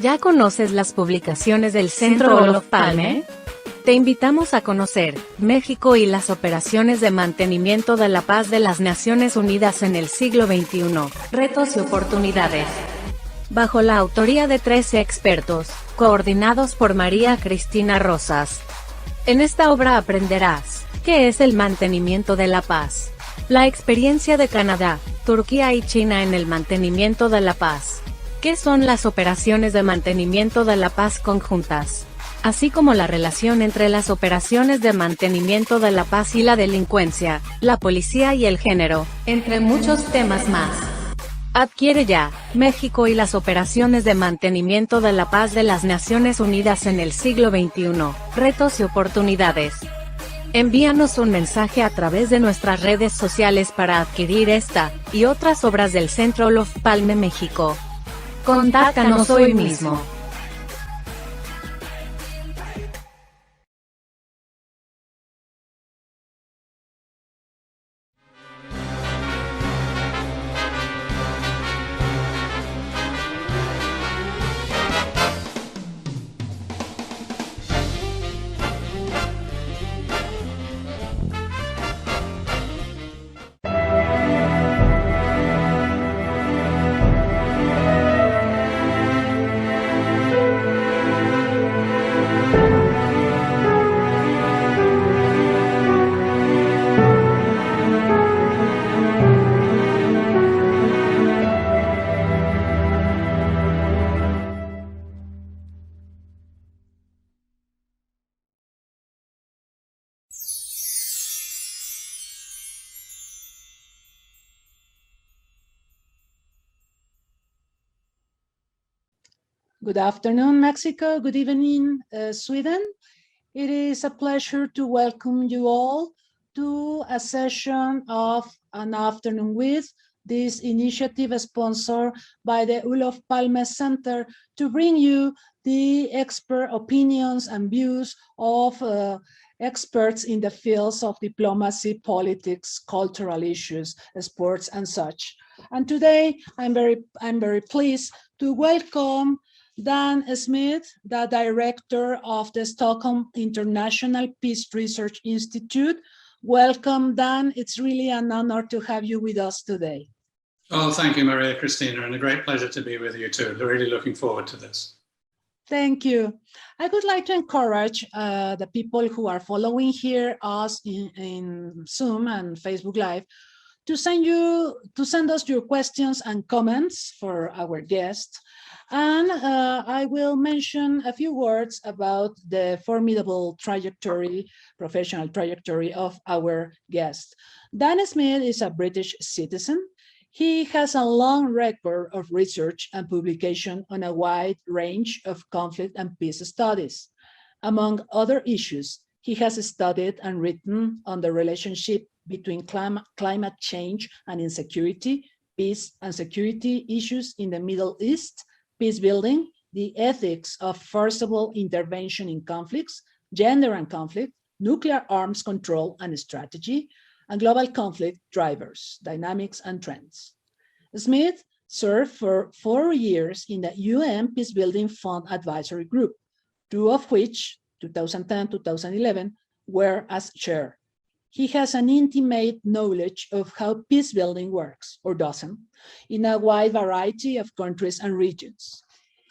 ¿Ya conoces las publicaciones del Centro Olof Palme? Te invitamos a conocer México y las operaciones de mantenimiento de la paz de las Naciones Unidas en el siglo XXI, retos y oportunidades. Bajo la autoría de 13 expertos, coordinados por María Cristina Rosas. En esta obra aprenderás qué es el mantenimiento de la paz, la experiencia de Canadá, Turquía y China en el mantenimiento de la paz, qué son las operaciones de mantenimiento de la paz conjuntas, así como la relación entre las operaciones de mantenimiento de la paz y la delincuencia, la policía y el género, entre muchos temas más. Adquiere ya, México y las operaciones de mantenimiento de la paz de las Naciones Unidas en el siglo XXI, retos y oportunidades. Envíanos un mensaje a través de nuestras redes sociales para adquirir esta y otras obras del Centro Olof Palme México. Contáctanos hoy mismo. Good afternoon, Mexico. Good evening, Sweden. It is a pleasure to welcome you all to a session of an afternoon with this initiative sponsored by the Olof Palme Center to bring you the expert opinions and views of experts in the fields of diplomacy, politics, cultural issues, sports, and such. And today, I'm very pleased to welcome Dan Smith, the director of the Stockholm International Peace Research Institute. Welcome, Dan. It's really an honor to have you with us today. Oh, thank you, Maria Cristina, and a great pleasure to be with you too. Really looking forward to this. Thank you. I would like to encourage the people who are following here us in Zoom and Facebook Live to send us your questions and comments for our guests. And I will mention a few words about the formidable trajectory, professional trajectory of our guest. Dan Smith is a British citizen. He has a long record of research and publication on a wide range of conflict and peace studies. Among other issues, he has studied and written on the relationship between climate change and insecurity, peace and security issues in the Middle East, peace building, the ethics of forcible intervention in conflicts, gender and conflict, nuclear arms control and strategy, and global conflict drivers, dynamics and trends. Smith served for 4 years in the UN Peacebuilding Fund Advisory Group, 2 of which, 2010-2011, were as chair. He has an intimate knowledge of how peacebuilding works, or doesn't, in a wide variety of countries and regions.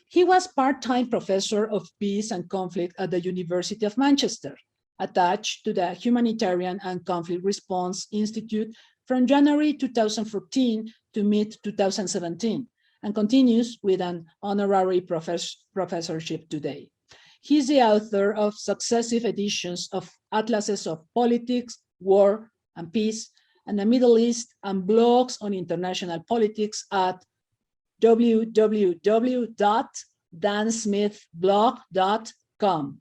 He was part-time professor of peace and conflict at the University of Manchester, attached to the Humanitarian and Conflict Response Institute from January 2014 to mid-2017, and continues with an honorary professorship today. He's the author of successive editions of Atlases of Politics, War and Peace, and the Middle East, and blogs on international politics at www.dansmithblog.com.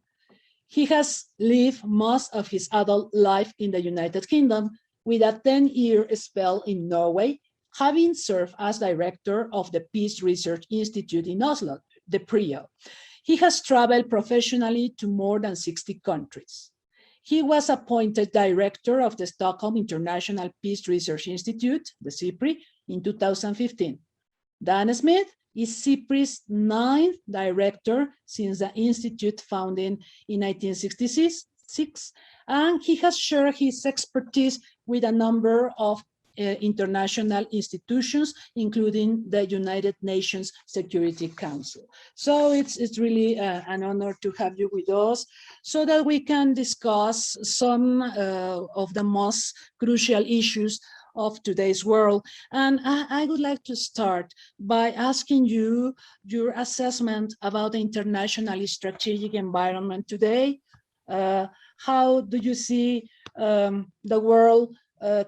He has lived most of his adult life in the United Kingdom, with a 10-year spell in Norway, having served as director of the Peace Research Institute in Oslo, the PRIO. He has traveled professionally to more than 60 countries. He was appointed director of the Stockholm International Peace Research Institute, the CIPRI, in 2015. Dan Smith is CIPRI's 9th director since the Institute founded in 1966, and he has shared his expertise with a number of international institutions, including the United Nations Security Council. So it's really an honor to have you with us so that we can discuss some of the most crucial issues of today's world. And I would like to start by asking you your assessment about the international strategic environment today. How do you see the world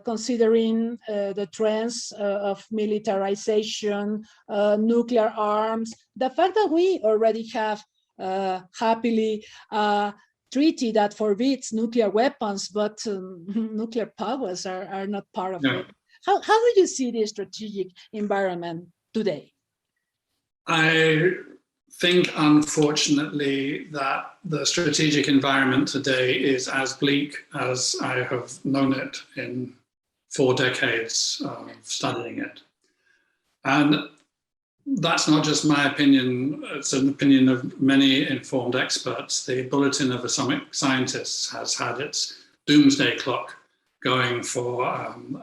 considering the trends of militarization, nuclear arms, the fact that we already have happily a treaty that forbids nuclear weapons, but nuclear powers are not part of it. How do you see the strategic environment today? I think, unfortunately, that the strategic environment today is as bleak as I have known it in 4 decades of studying it. And that's not just my opinion, it's an opinion of many informed experts. The Bulletin of Atomic Scientists has had its doomsday clock going for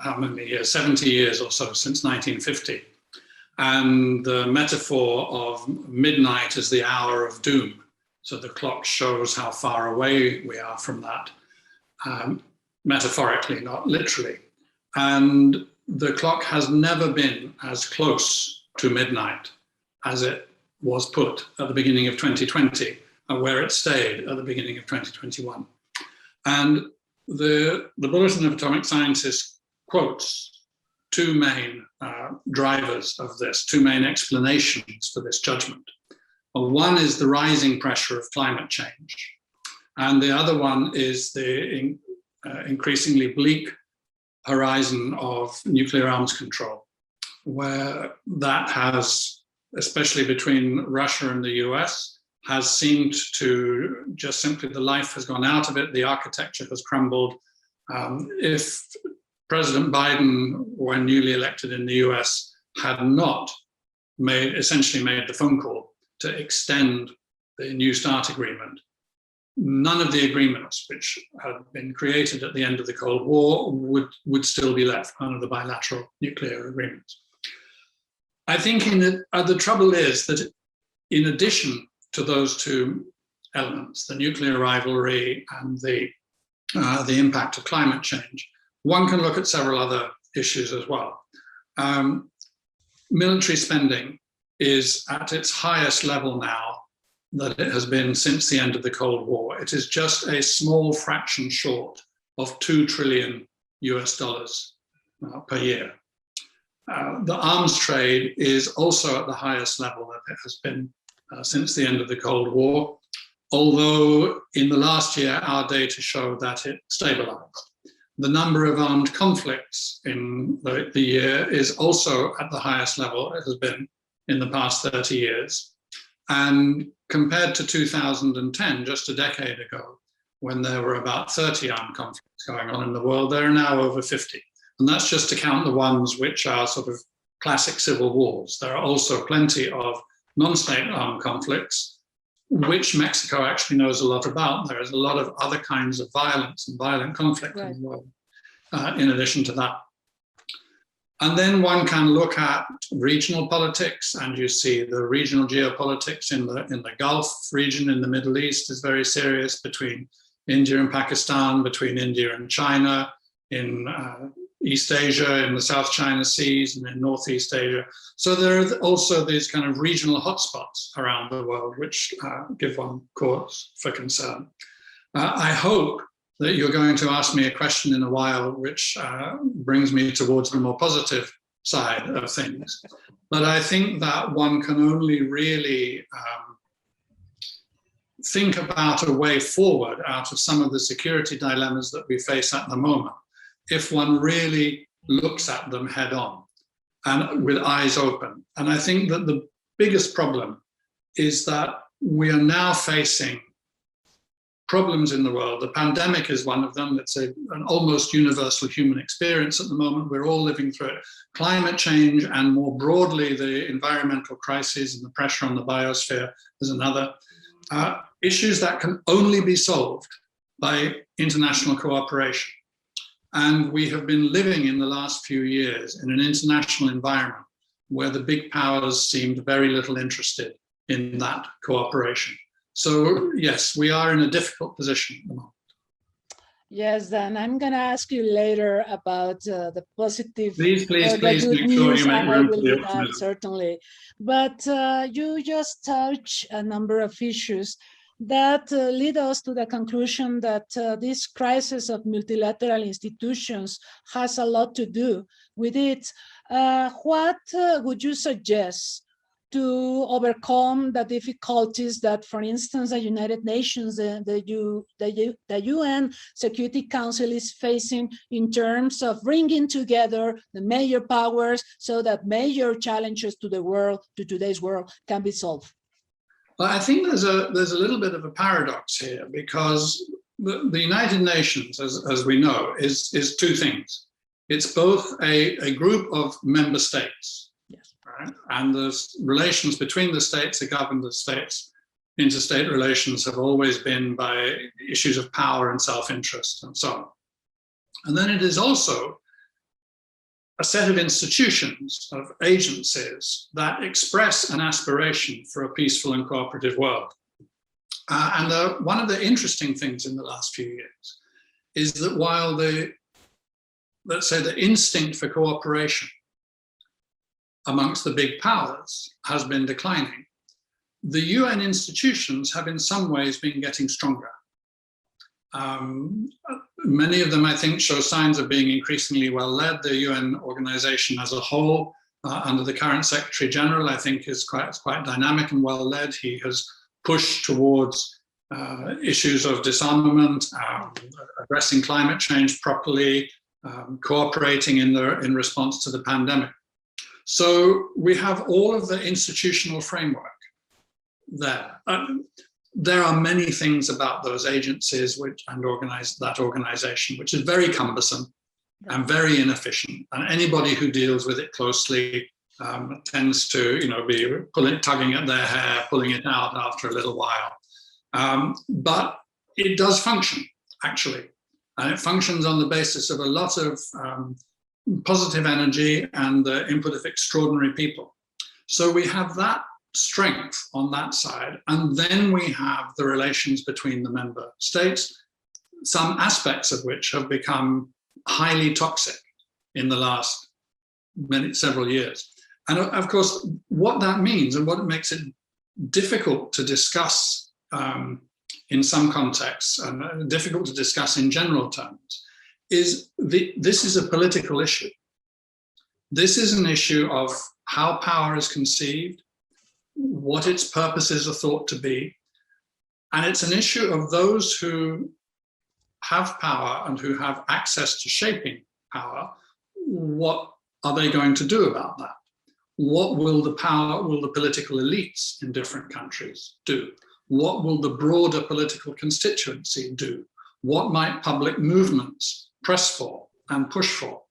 how many years? 70 years or so, since 1950. And the metaphor of midnight is the hour of doom. So the clock shows how far away we are from that, metaphorically, not literally. And the clock has never been as close to midnight as it was put at the beginning of 2020, and where it stayed at the beginning of 2021. And the Bulletin of Atomic Scientists quotes 2 main drivers of this, 2 main explanations for this judgment. One is the rising pressure of climate change, and the other one is the increasingly bleak horizon of nuclear arms control, where that has, especially between Russia and the US, has seemed to just simply, the life has gone out of it, the architecture has crumbled. If President Biden, when newly elected in the US, had not essentially made the phone call to extend the New START agreement, none of the agreements which had been created at the end of the Cold War would still be left, none of the bilateral nuclear agreements. I think the trouble is that in addition to those 2 elements, the nuclear rivalry and the impact of climate change, one can look at several other issues as well. Military spending is at its highest level now that it has been since the end of the Cold War. It is just a small fraction short of $2 trillion per year. The arms trade is also at the highest level that it has been since the end of the Cold War, although in the last year, our data show that it stabilized. The number of armed conflicts in the year is also at the highest level it has been in the past 30 years. And compared to 2010, just a decade ago, when there were about 30 armed conflicts going on in the world, there are now over 50. And that's just to count the ones which are sort of classic civil wars. There are also plenty of non-state armed conflicts, which Mexico actually knows a lot about. There is a lot of other kinds of violence and violent conflict in the world, in addition to that. And then one can look at regional politics, and you see the regional geopolitics in the Gulf region in the Middle East is very serious, between India and Pakistan, between India and China, in East Asia, in the South China Seas, and in Northeast Asia. So there are also these kind of regional hotspots around the world, which give one cause for concern. I hope that you're going to ask me a question in a while, which brings me towards the more positive side of things. But I think that one can only really think about a way forward out of some of the security dilemmas that we face at the moment, if one really looks at them head on and with eyes open. And I think that the biggest problem is that we are now facing problems in the world. The pandemic is one of them. It's an almost universal human experience at the moment. We're all living through it. Climate change and more broadly, the environmental crises and the pressure on the biosphere is another. Issues that can only be solved by international cooperation. And we have been living in the last few years in an international environment where the big powers seemed very little interested in that cooperation. So yes, we are in a difficult position at the moment. Yes, then I'm going to ask you later about the positive. Please make sure you make room for the optimism. Certainly. But you just touch a number of issues that lead us to the conclusion that this crisis of multilateral institutions has a lot to do with it. What would you suggest to overcome the difficulties that, for instance, the United Nations, the UN Security Council is facing in terms of bringing together the major powers so that major challenges to the world, to today's world, can be solved? Well, I think there's a little bit of a paradox here, because the United Nations, as we know, is two things. It's both a group of member states, yes, right? And the relations between the states, the governed the states, interstate relations have always been by issues of power and self-interest and so on. And then it is also a set of institutions, of agencies that express an aspiration for a peaceful and cooperative world. One of the interesting things in the last few years is that while let's say the instinct for cooperation amongst the big powers has been declining, the UN institutions have in some ways been getting stronger. Many of them, I think, show signs of being increasingly well led. The UN organization as a whole, under the current Secretary General, I think is quite dynamic and well led. He has pushed towards issues of disarmament, addressing climate change properly, cooperating in response to the pandemic. So we have all of the institutional framework there. There are many things about those agencies that organization, which is very cumbersome and very inefficient. And anybody who deals with it closely tends to, be tugging at their hair, pulling it out after a little while. But it does function, actually. And it functions on the basis of a lot of positive energy and the input of extraordinary people. So we have that strength on that side, and then we have the relations between the member states, some aspects of which have become highly toxic in the last several years. And of course, what that means and what makes it difficult to discuss in some contexts and difficult to discuss in general terms is this is a political issue. This is an issue of how power is conceived, what its purposes are thought to be. And it's an issue of those who have power and who have access to shaping power. What are they going to do about that? What will the political elites in different countries do? What will the broader political constituency do? What might public movements press for and push for?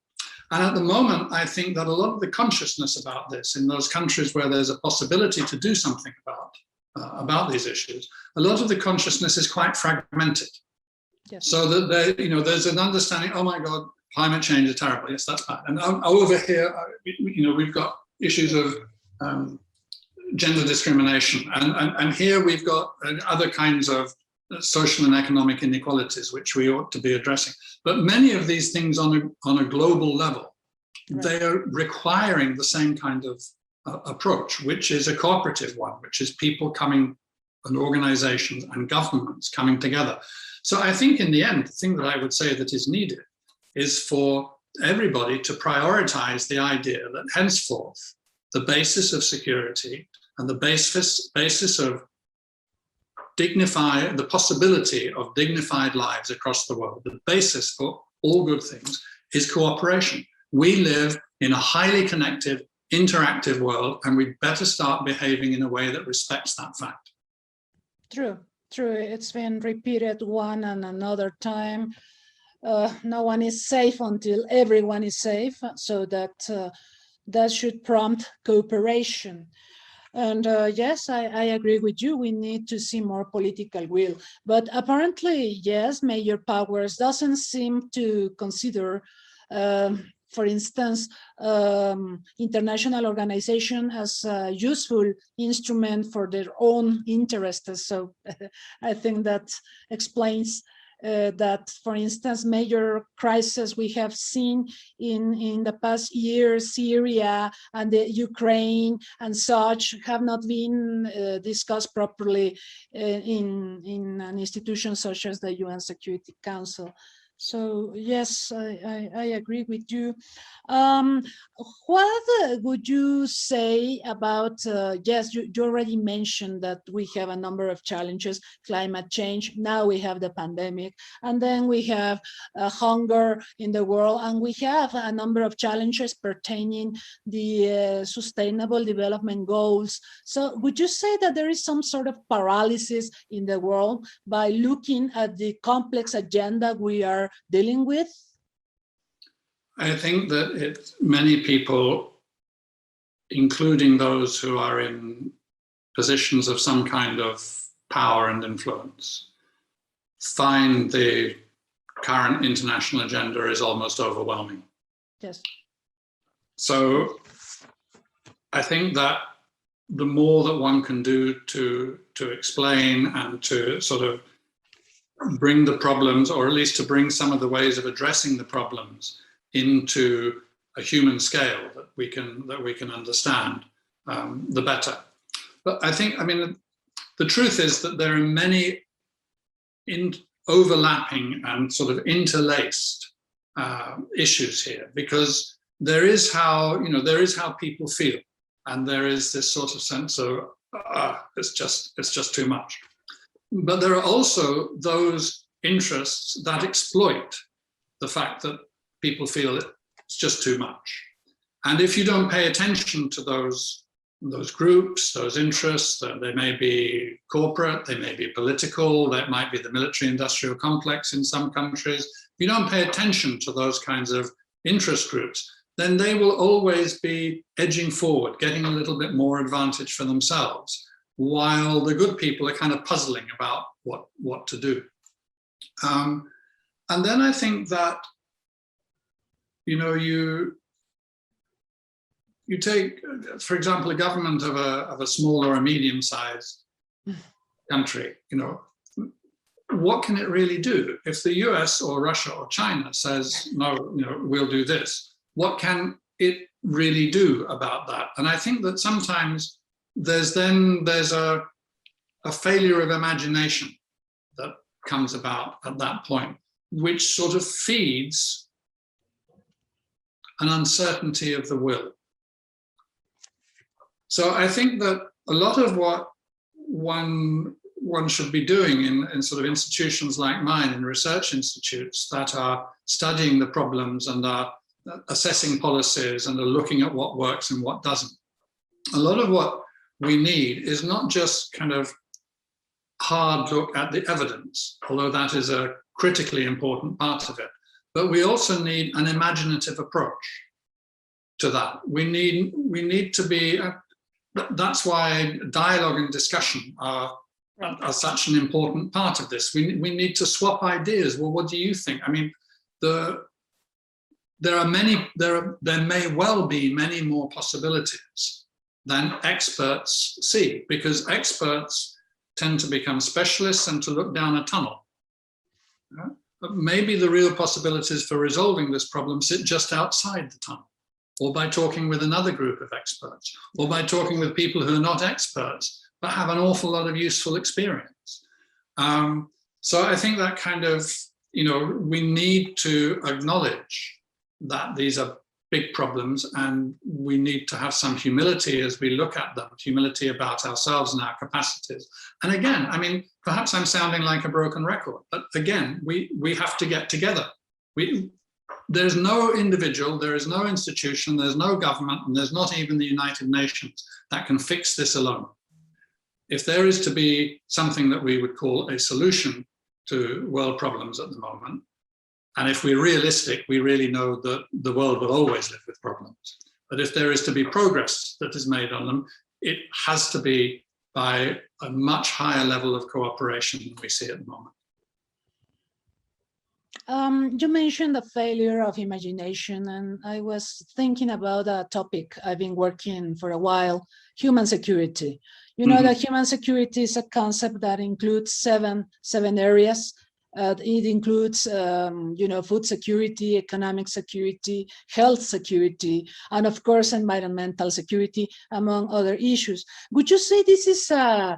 And at the moment, I think that a lot of the consciousness about this in those countries where there's a possibility to do something about these issues, a lot of the consciousness is quite fragmented. Yes. So that there's an understanding, oh my God, climate change is terrible. Yes, that's bad. And over here, we've got issues of gender discrimination. And here we've got other kinds of social and economic inequalities, which we ought to be addressing. But many of these things on a global level, right, they are requiring the same kind of approach, which is a cooperative one, which is people coming and organizations and governments coming together. So I think in the end, the thing that I would say that is needed is for everybody to prioritize the idea that henceforth, the basis of security and the basis of the possibility of dignified lives across the world, the basis for all good things is cooperation. We live in a highly connected, interactive world, and we'd better start behaving in a way that respects that fact. True. True, it's been repeated one and another time. No one is safe until everyone is safe, so that should prompt cooperation. And yes, I agree with you. We need to see more political will. But apparently, yes, major powers doesn't seem to consider, for instance, international organization as a useful instrument for their own interests. So I think that explains that, for instance, major crises we have seen in the past years, Syria and the Ukraine and such, have not been discussed properly in an institution such as the UN Security Council. So yes, I agree with you. What would you say about, yes, you already mentioned that we have a number of challenges, climate change, now we have the pandemic, and then we have hunger in the world, and we have a number of challenges pertaining the sustainable development goals. So would you say that there is some sort of paralysis in the world by looking at the complex agenda we are dealing with? I think that many people, including those who are in positions of some kind of power and influence, find the current international agenda is almost overwhelming. Yes. So I think that the more that one can do to explain and to sort of bring the problems, or at least to bring some of the ways of addressing the problems into a human scale that we can understand, the better. But I think, I mean, the truth is that there are many overlapping and sort of interlaced issues here, because there is how people feel, and there is this sort of sense of it's just too much. But there are also those interests that exploit the fact that people feel it's just too much. And if you don't pay attention to those groups, those interests, they may be corporate, they may be political, that might be the military-industrial complex in some countries. If you don't pay attention to those kinds of interest groups, then they will always be edging forward, getting a little bit more advantage for themselves, while the good people are kind of puzzling about what to do. And then I think that, you take, for example, a government of a small or a medium-sized country, what can it really do? If the US or Russia or China says, no, we'll do this, what can it really do about that? And I think that sometimes there's a failure of imagination that comes about at that point, which sort of feeds an uncertainty of the will. So I think that a lot of what one should be doing in sort of institutions like mine, in research institutes that are studying the problems and are assessing policies and are looking at what works and what doesn't. A lot of what we need is not just kind of hard look at the evidence, although that is a critically important part of it, but we also need an imaginative approach to that. We need to be, that's why dialogue and discussion are such an important part of this. We need to swap ideas. Well, what do you think? I mean, there may well be many more possibilities than experts see, because experts tend to become specialists and to look down a tunnel. But maybe the real possibilities for resolving this problem sit just outside the tunnel, or by talking with another group of experts, or by talking with people who are not experts, but have an awful lot of useful experience. So I think that kind of, we need to acknowledge that these are big problems, and we need to have some humility as we look at them, humility about ourselves and our capacities. And again, I mean, perhaps I'm sounding like a broken record, but again, we have to get together. There's no individual, there is no institution, there's no government, and there's not even the United Nations that can fix this alone. if there is to be something that we would call a solution to world problems at the moment, and if we're realistic, we really know that the world will always live with problems. But if there is to be progress that is made on them, it has to be by a much higher level of cooperation than we see at the moment. You mentioned the failure of imagination, and I was thinking about a topic I've been working for a while, human security. You know that human security is a concept that includes seven areas. It includes, food security, economic security, health security, and of course, environmental security, among other issues. Would you say this is a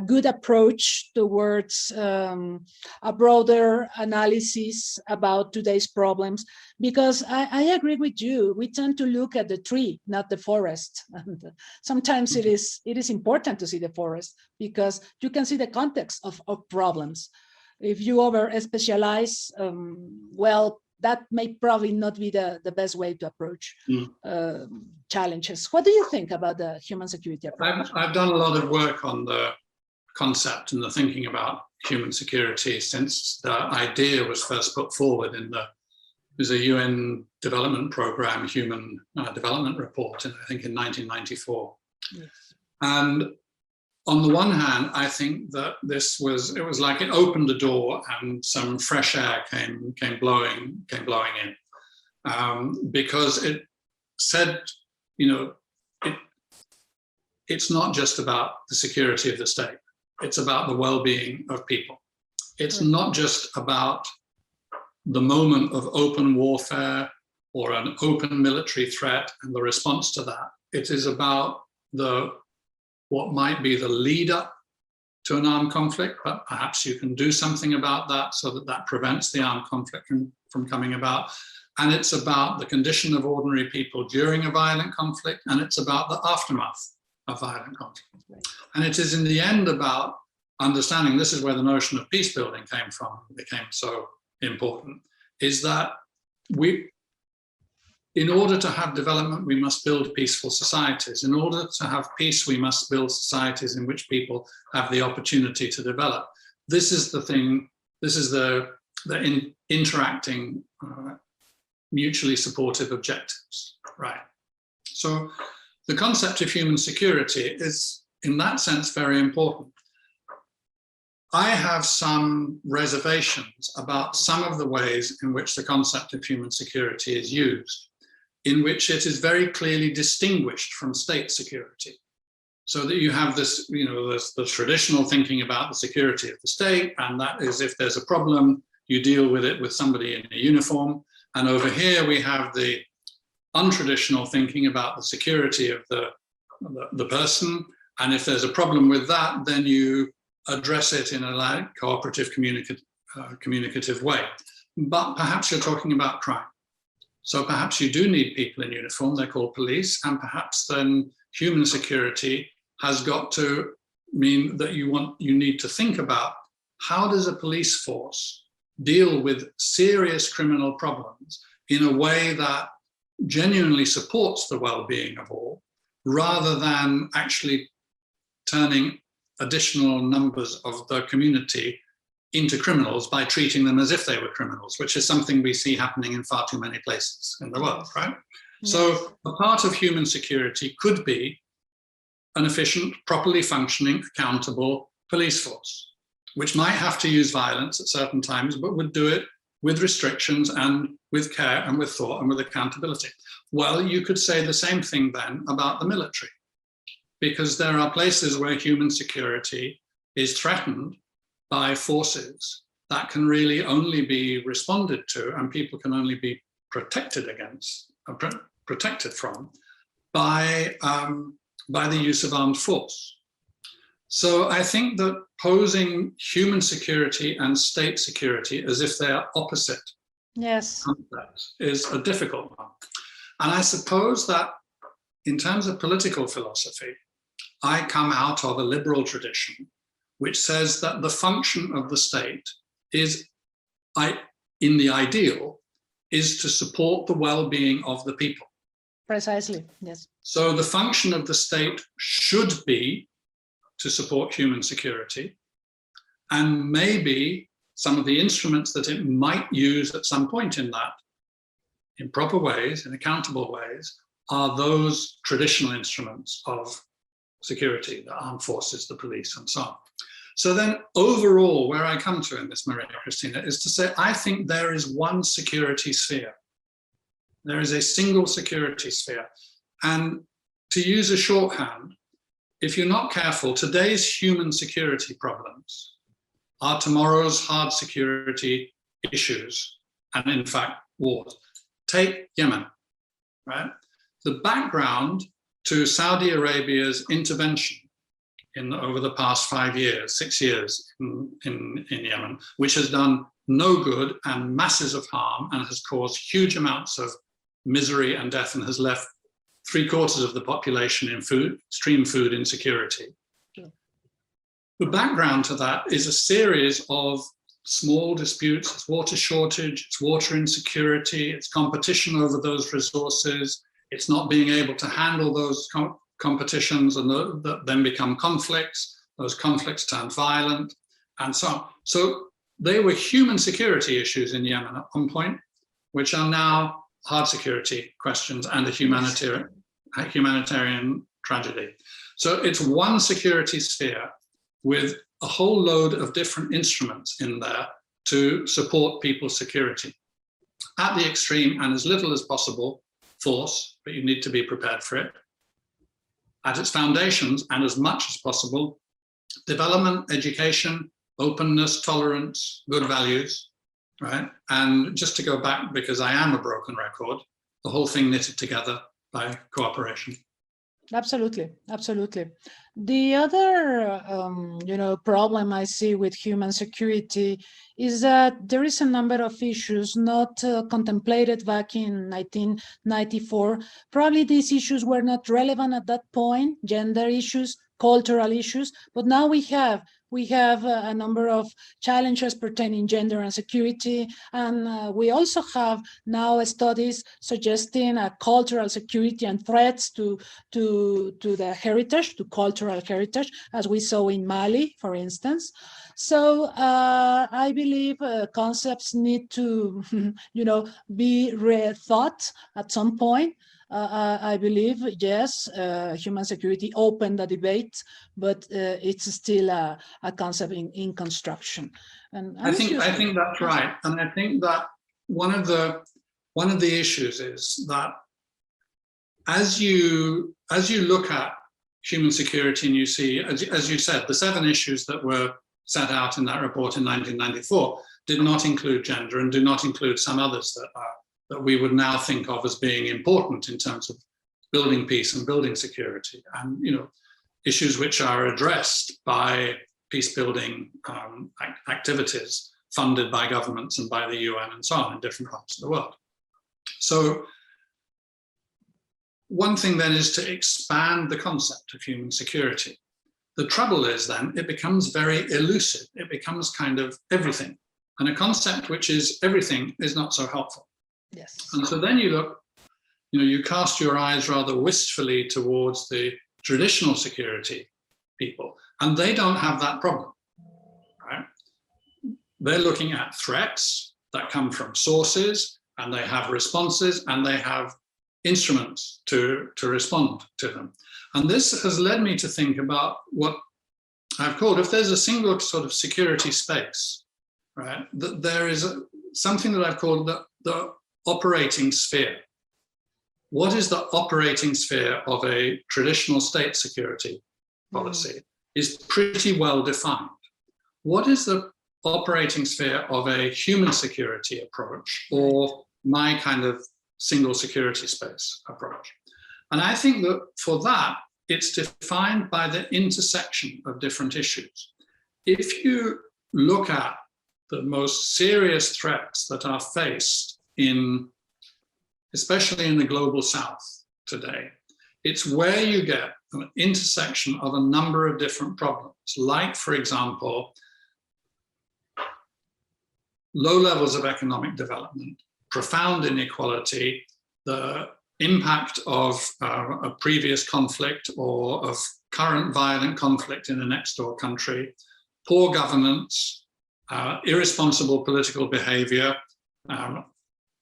good approach towards a broader analysis about today's problems? Because I agree with you. We tend to look at the tree, not the forest. And sometimes it is important to see the forest because you can see the context of problems. If you over specialize, well, that may probably not be the best way to approach challenges. What do you think about the human security approach? I've done a lot of work on the concept and the thinking about human security since the idea was first put forward in there's a UN development program, human development report, I think in 1994. Yes. And on the one hand, I think that it was like it opened the door and some fresh air came blowing in, because it said, it's not just about the security of the state. It's about the well-being of people. It's not just about the moment of open warfare or an open military threat and the response to that. It is about what might be the lead up to an armed conflict, but perhaps you can do something about that so that prevents the armed conflict from coming about. And it's about the condition of ordinary people during a violent conflict, and it's about the aftermath of violent conflict. Right. And it is in the end about understanding, this is where the notion of peace building came from, became so important, is that in order to have development, we must build peaceful societies. In order to have peace, we must build societies in which people have the opportunity to develop. This is the thing, this is the interacting, mutually supportive objectives, right? So the concept of human security is, in that sense, very important. I have some reservations about some of the ways in which the concept of human security is used, in which it is very clearly distinguished from state security. So that you have this, there's the traditional thinking about the security of the state, and that is if there's a problem, you deal with it with somebody in a uniform. And over here we have the untraditional thinking about the security of the person. And if there's a problem with that, then you address it in a cooperative, communicative way. But perhaps you're talking about crime. So perhaps you do need people in uniform, they're called police, and perhaps then human security has got to mean that you need to think about how does a police force deal with serious criminal problems in a way that genuinely supports the well-being of all, rather than actually turning additional numbers of the community into criminals by treating them as if they were criminals, which is something we see happening in far too many places in the world, right? Yes. So a part of human security could be an efficient, properly functioning, accountable police force, which might have to use violence at certain times, but would do it with restrictions and with care and with thought and with accountability. Well, you could say the same thing then about the military, because there are places where human security is threatened by forces that can really only be responded to, and people can only be protected against, protected from, by the use of armed force. So I think that posing human security and state security as if they are opposite concepts is a difficult one. And I suppose that in terms of political philosophy, I come out of a liberal tradition which says that the function of the state is, in the ideal, is to support the well-being of the people. Precisely, yes. So the function of the state should be to support human security, and maybe some of the instruments that it might use at some point in that, in proper ways, in accountable ways, are those traditional instruments of security, the armed forces, the police, and so on. So then overall, where I come to in this, Maria Cristina, is to say, I think there is one security sphere. There is a single security sphere. And to use a shorthand, if you're not careful, today's human security problems are tomorrow's hard security issues, and in fact, wars. Take Yemen, right? The background to Saudi Arabia's intervention over the past 5 years, 6 years in Yemen, which has done no good and masses of harm and has caused huge amounts of misery and death and has left 3/4 of the population in extreme food insecurity. Yeah. The background to that is a series of small disputes. It's water shortage, it's water insecurity, it's competition over those resources, it's not being able to handle those competitions and that then become conflicts, those conflicts turn violent, and so on. So they were human security issues in Yemen at one point, which are now hard security questions and a humanitarian tragedy. So it's one security sphere with a whole load of different instruments in there to support people's security. At the extreme, and as little as possible, force, but you need to be prepared for it. At its foundations, and as much as possible, development, education, openness, tolerance, good values, right? And just to go back, because I am a broken record, the whole thing knitted together by cooperation. Absolutely, absolutely. The other, problem I see with human security is that there is a number of issues not contemplated back in 1994. Probably these issues were not relevant at that point, gender issues, cultural issues, but now we have a number of challenges pertaining gender and security, and we also have now studies suggesting a cultural security and threats to the heritage, to cultural heritage, as we saw in Mali, for instance. So I believe concepts need to, be rethought at some point. I believe, yes, human security opened the debate, but it's still a concept in construction. And I think that's right, and I think that one of the issues is that as you look at human security and you see, as you said, the 7 issues that were set out in that report in 1994 did not include gender and do not include some others that we would now think of as being important in terms of building peace and building security, and issues which are addressed by peace building activities funded by governments and by the UN and so on in different parts of the world. So one thing then is to expand the concept of human security. The trouble is then it becomes very elusive. It becomes kind of everything, and a concept which is everything is not so helpful. Yes. And so then you look, you cast your eyes rather wistfully towards the traditional security people, and they don't have that problem, right? They're looking at threats that come from sources, and they have responses, and they have instruments to respond to them. And this has led me to think about what I've called, if there's a single sort of security space, right, that there is something that I've called the operating sphere. What is the operating sphere of a traditional state security policy is pretty well defined. What is the operating sphere of a human security approach, or my kind of single security space approach? And I think that for that, it's defined by the intersection of different issues. If you look at the most serious threats that are faced especially in the global south today, it's where you get an intersection of a number of different problems, like, for example, low levels of economic development, profound inequality, the impact of a previous conflict or of current violent conflict in a next door country, poor governance, irresponsible political behavior,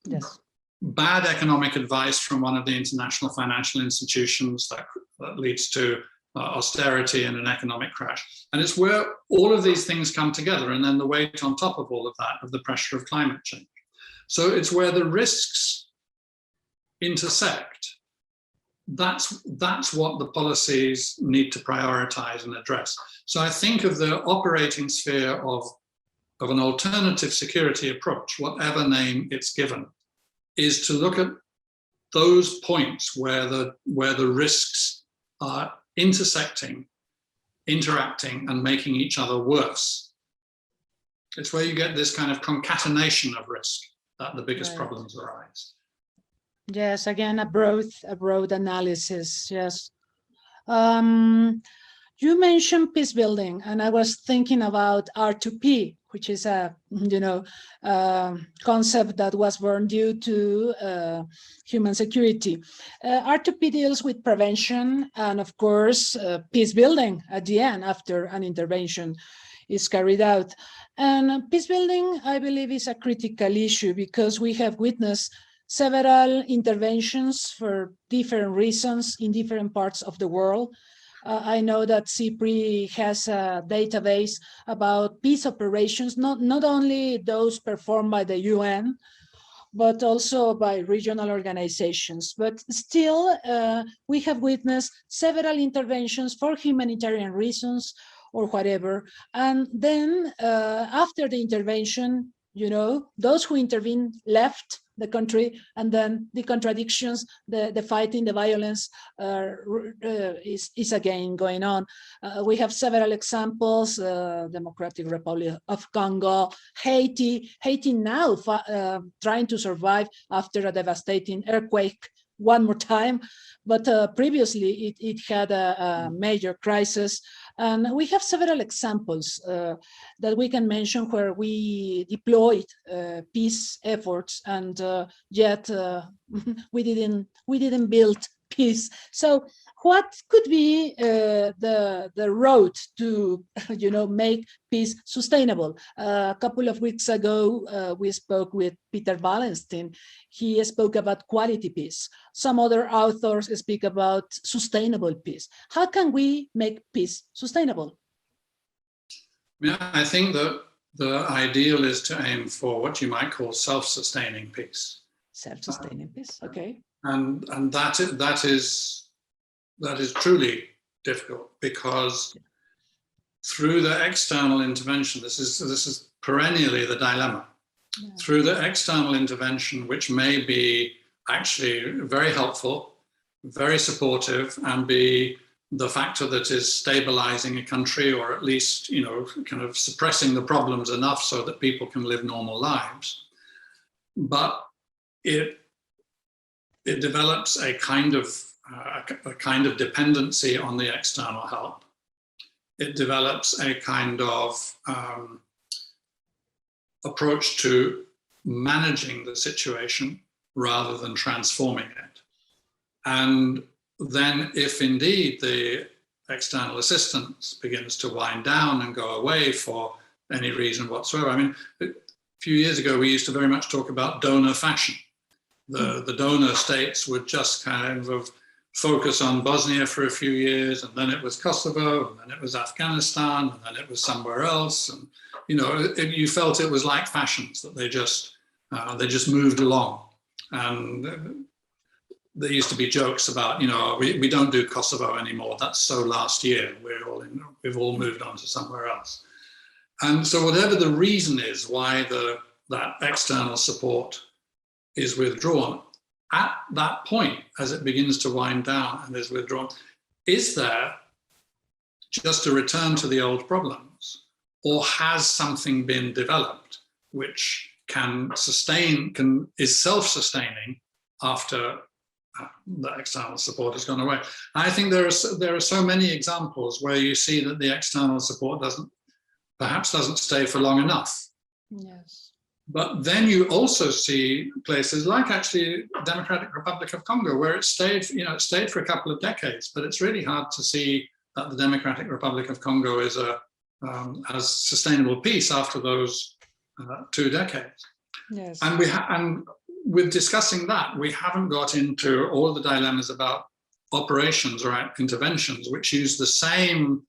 yes, bad economic advice from one of the international financial institutions that leads to austerity and an economic crash. And it's where all of these things come together, and then the weight on top of all of that of the pressure of climate change. So it's where the risks intersect. That's what the policies need to prioritize and address. So I think of the operating sphere of an alternative security approach, whatever name it's given, is to look at those points where the risks are intersecting, interacting, and making each other worse. It's where you get this kind of concatenation of risk that the biggest problems arise. Yes, again, a broad analysis. Yes. You mentioned peace building, and I was thinking about R2P, which is a concept that was born due to human security. R2P deals with prevention and, of course, peace building at the end after an intervention is carried out. And peace building, I believe, is a critical issue because we have witnessed several interventions for different reasons in different parts of the world. I know that CIPRI has a database about peace operations, not only those performed by the UN, but also by regional organizations. But still, we have witnessed several interventions for humanitarian reasons or whatever. And then after the intervention, those who intervened left the country, and then the contradictions, the fighting, the violence is again going on. We have several examples: Democratic Republic of Congo, Haiti now trying to survive after a devastating earthquake one more time, but previously it had a major crisis. And we have several examples that we can mention where we deployed peace efforts, and yet we didn't build peace. So what could be the road to make peace sustainable? A couple of weeks ago, we spoke with Peter Wallenstein. He spoke about quality peace. Some other authors speak about sustainable peace. How can we make peace sustainable? Yeah, I think that the ideal is to aim for what you might call self-sustaining peace. Self-sustaining peace, okay. And that is truly difficult, because through the external intervention, this is perennially the dilemma. Yeah. Through the external intervention, which may be actually very helpful, very supportive, and be the factor that is stabilizing a country, or at least kind of suppressing the problems enough so that people can live normal lives, but it develops a kind of dependency on the external help. It develops a kind of approach to managing the situation rather than transforming it. And then if indeed the external assistance begins to wind down and go away for any reason whatsoever, I mean, a few years ago, we used to very much talk about donor fashion. The donor states would just kind of focus on Bosnia for a few years, and then it was Kosovo, and then it was Afghanistan, and then it was somewhere else. And you felt it was like fashions, that they just moved along. And there used to be jokes about, we don't do Kosovo anymore. That's so last year. We've all moved on to somewhere else. And so whatever the reason is why that external support is withdrawn, at that point, as it begins to wind down and is withdrawn, is there just a return to the old problems, or has something been developed which is self-sustaining after the external support has gone away? I think there are so many examples where you see that the external support perhaps doesn't stay for long enough. Yes. But then you also see places like actually Democratic Republic of Congo, where it stayed for a couple of decades, but it's really hard to see that the Democratic Republic of Congo is has sustainable peace after those 2 decades. Yes. And with discussing that, we haven't got into all the dilemmas about operations or interventions, which use the same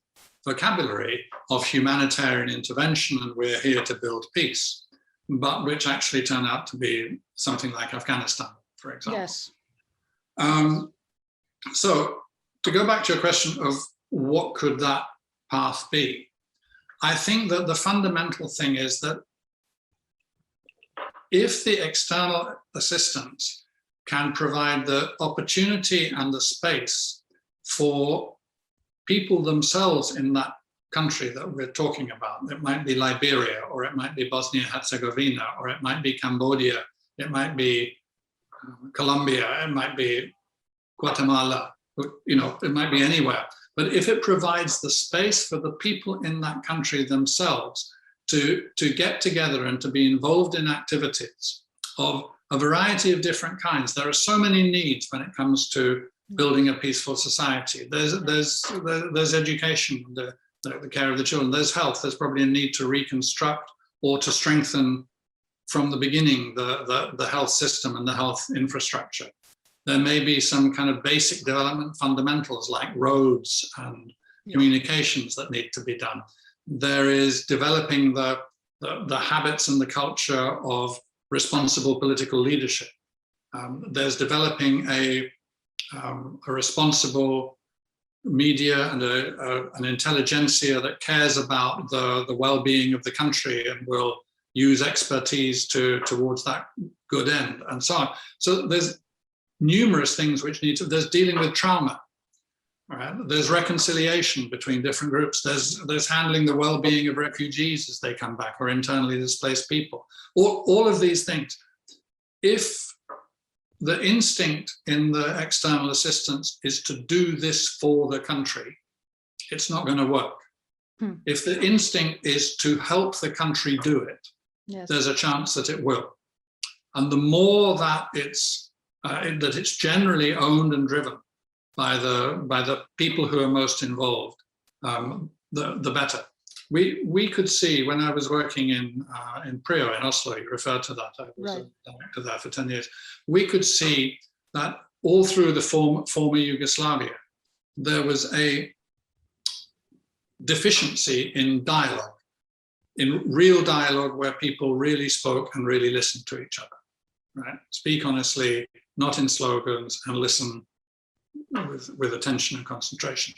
vocabulary of humanitarian intervention and we're here to build peace, but which actually turn out to be something like Afghanistan, for example. Yes. So to go back to your question of what could that path be, I think that the fundamental thing is that if the external assistance can provide the opportunity and the space for people themselves in that country that we're talking about, it might be Liberia, or it might be Bosnia-Herzegovina, or it might be Cambodia, it might be Colombia, it might be Guatemala, it might be anywhere. But if it provides the space for the people in that country themselves to get together and to be involved in activities of a variety of different kinds, there are so many needs when it comes to building a peaceful society. There's education, the care of the children, there's health, there's probably a need to reconstruct or to strengthen from the beginning the health system and the health infrastructure. There may be some kind of basic development fundamentals like roads and communications that need to be done. There is developing the habits and the culture of responsible political leadership. There's developing a responsible media and an intelligentsia that cares about the well-being of the country and will use expertise towards that good end, and so on. So there's numerous things which there's dealing with trauma, right? There's reconciliation between different groups. There's handling the well-being of refugees as they come back, or internally displaced people. All of these things. If the instinct in the external assistance is to do this for the country, it's not going to work. If the instinct is to help the country do it, there's a chance that it will. And the more that it's generally owned and driven by the people who are most involved, the better. We could see when I was working in PRIO in Oslo, you referred to that, I was a director there for 10 years, we could see that all through the former Yugoslavia, there was a deficiency in dialogue, in real dialogue where people really spoke and really listened to each other, right? Speak honestly, not in slogans, and listen with attention and concentration.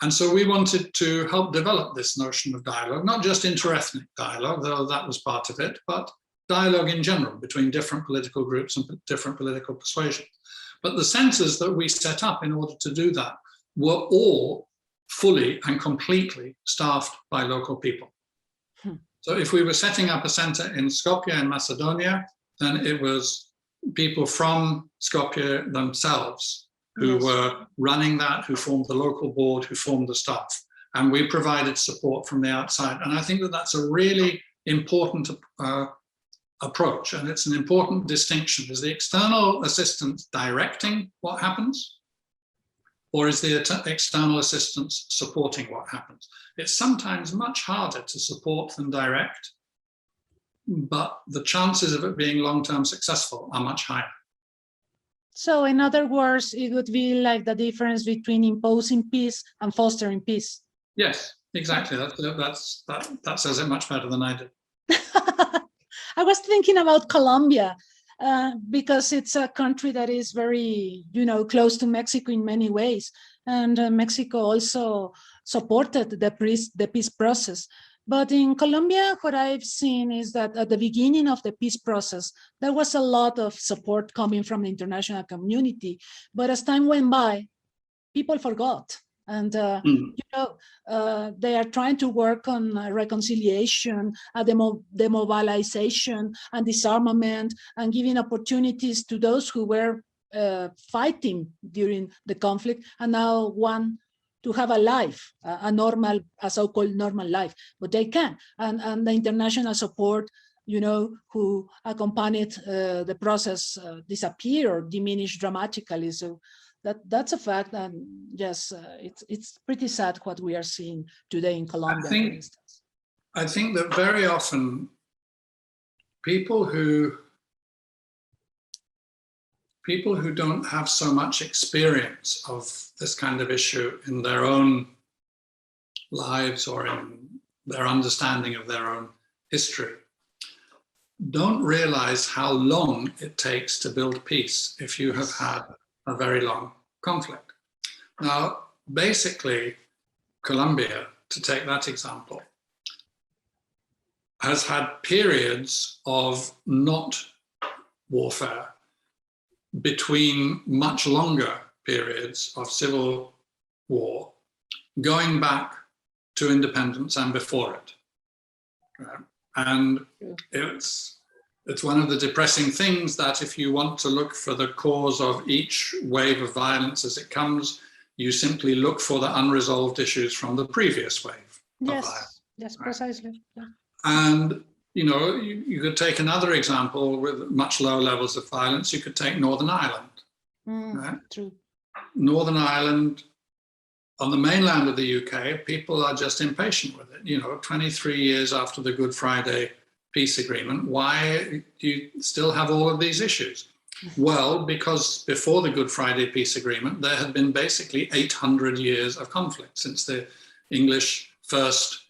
And so we wanted to help develop this notion of dialogue, not just interethnic dialogue, though that was part of it, but dialogue in general between different political groups and different political persuasions. But the centers that we set up in order to do that were all fully and completely staffed by local people. So if we were setting up a center in Skopje in Macedonia, then it was people from Skopje themselves who were running that, who formed the local board, who formed the staff. And we provided support from the outside. And I think that that's a really important approach. And it's an important distinction. Is the external assistance directing what happens? Or is the external assistance supporting what happens? It's sometimes much harder to support than direct, but the chances of it being long-term successful are much higher. So in other words, it would be like the difference between imposing peace and fostering peace. Yes, exactly. That says it much better than I did. I was thinking about Colombia because it's a country that is very, close to Mexico in many ways. And Mexico also supported the peace process. But in Colombia, what I've seen is that at the beginning of the peace process, there was a lot of support coming from the international community. But as time went by, people forgot. And, they are trying to work on reconciliation, demobilization and disarmament, and giving opportunities to those who were fighting during the conflict and now want to have a life, a so-called normal life, but they can. And the international support, who accompanied the process disappear or diminish dramatically. So that's a fact, and yes, it's pretty sad what we are seeing today in Colombia, for instance. I think that very often people who don't have so much experience of this kind of issue in their own lives or in their understanding of their own history don't realize how long it takes to build peace if you have had a very long conflict. Now, basically, Colombia, to take that example, has had periods of not warfare between much longer periods of civil war, going back to independence and before it. And it's one of the depressing things that if you want to look for the cause of each wave of violence as it comes, you simply look for the unresolved issues from the previous wave of violence. Yes, precisely. Yeah. And you could take another example with much lower levels of violence. You could take Northern Ireland. Right? True. Northern Ireland, on the mainland of the UK, people are just impatient with it. 23 years after the Good Friday peace agreement, why do you still have all of these issues? Well, because before the Good Friday peace agreement, there had been basically 800 years of conflict since the English first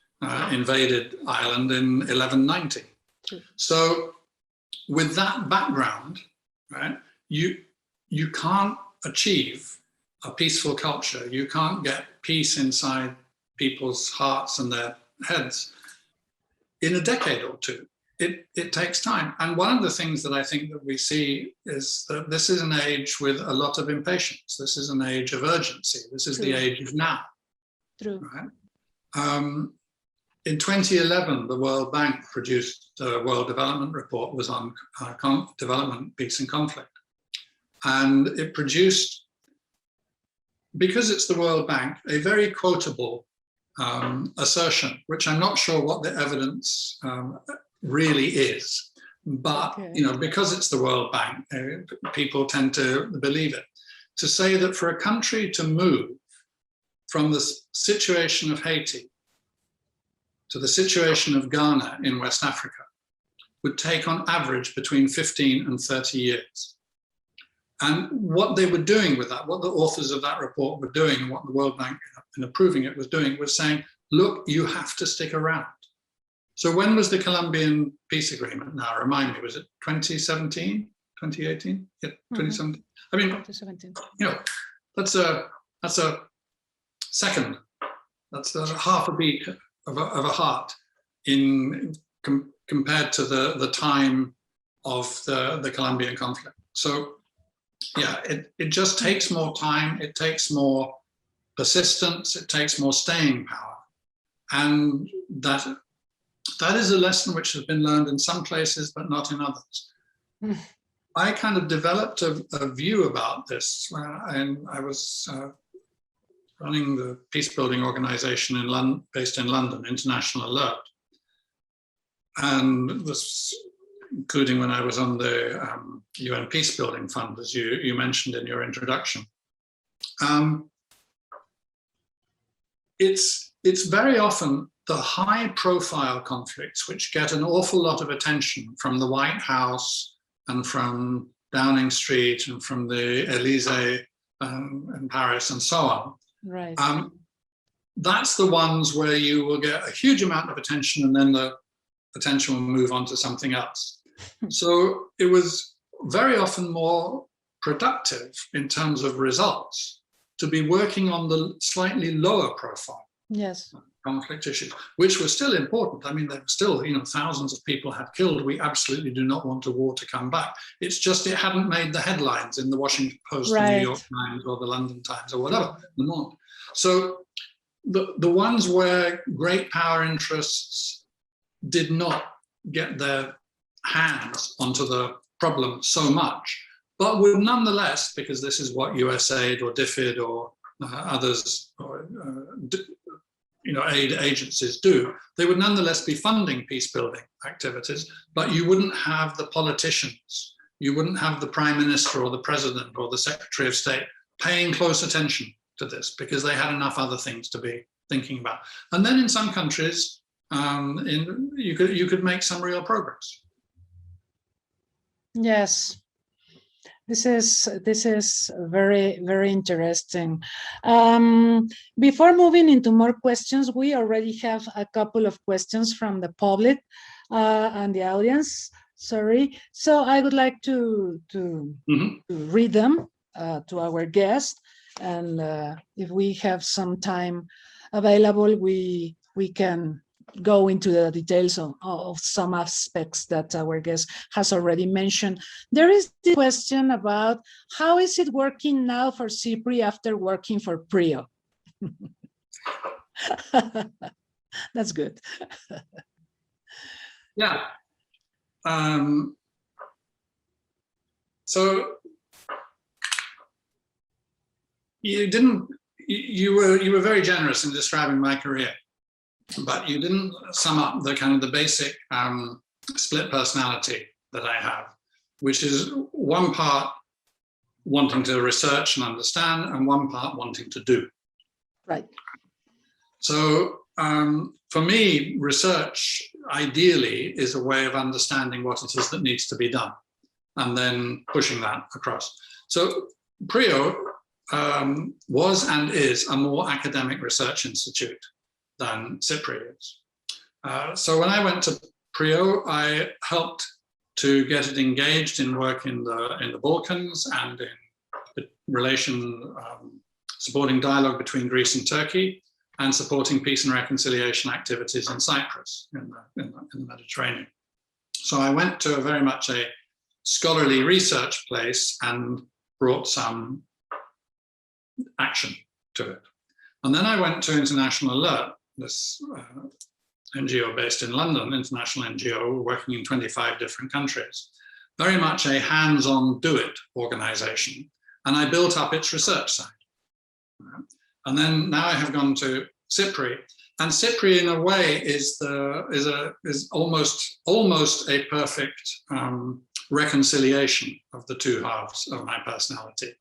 invaded Ireland in 1190. So with that background, right, you can't achieve a peaceful culture. You can't get peace inside people's hearts and their heads in a decade or two. It takes time. And one of the things that I think that we see is that this is an age with a lot of impatience. This is an age of urgency. This is the age of now. True. Right? In 2011, the World Bank produced a World Development Report was on development, peace and conflict. And it produced, because it's the World Bank, a very quotable assertion, which I'm not sure what the evidence really is. But, because it's the World Bank, people tend to believe it. To say that for a country to move from the situation of Haiti to the situation of Ghana in West Africa would take on average between 15 and 30 years. And what they were doing with that, what the authors of that report were doing and what the World Bank in approving it was doing was saying, look, you have to stick around. So when was the Colombian peace agreement? Now, remind me, was it 2017, 2018? Yeah, 2017. I mean, 2017. That's a second. That's a half a beat of a heart compared to the time of the Colombian conflict. So yeah, it just takes more time, it takes more persistence, it takes more staying power. And that is a lesson which has been learned in some places, but not in others. I kind of developed a view about this when I was running the peace-building organization based in London, International Alert. And this, including when I was on the UN Peacebuilding Fund, as you mentioned in your introduction. It's very often the high-profile conflicts which get an awful lot of attention from the White House and from Downing Street and from the Élysée in Paris and so on. Right. That's the ones where you will get a huge amount of attention and then the attention will move on to something else. So it was very often more productive in terms of results to be working on the slightly lower profile conflict issues, which were still important. I mean, there were still, thousands of people had killed. We absolutely do not want a war to come back. It's just it hadn't made the headlines in the Washington Post, the New York Times, or the London Times, or whatever. So the ones where great power interests did not get their hands onto the problem so much, but would nonetheless, because this is what USAID or DFID or others, or aid agencies do, they would nonetheless be funding peace-building activities, but you wouldn't have the politicians, you wouldn't have the Prime Minister or the President or the Secretary of State paying close attention to this because they had enough other things to be thinking about. And then in some countries, you could make some real progress. Yes, this is very, very interesting. Before moving into more questions, we already have a couple of questions from the public and the audience. Sorry, so I would like to read them to our guest, and if we have some time available, we can go into the details of some aspects that our guest has already mentioned. There is the question about how is it working now for CIPRI after working for PRIO? That's good. Yeah. So you were very generous in describing my career, but you didn't sum up the kind of the basic split personality that I have, which is one part wanting to research and understand and one part wanting to do. Right. So for me, research ideally is a way of understanding what it is that needs to be done and then pushing that across. So PRIO was and is a more academic research institute than CIPRI is. So when I went to PRIO, I helped to get it engaged in work in the Balkans and in the supporting dialogue between Greece and Turkey, and supporting peace and reconciliation activities in Cyprus, in the Mediterranean. So I went to very much a scholarly research place and brought some action to it. And then I went to International Alert, this NGO based in London, international NGO working in 25 different countries, very much a hands-on do-it organization. And I built up its research side. And then now I have gone to CIPRI, and CIPRI in a way is almost a perfect reconciliation of the two halves of my personality,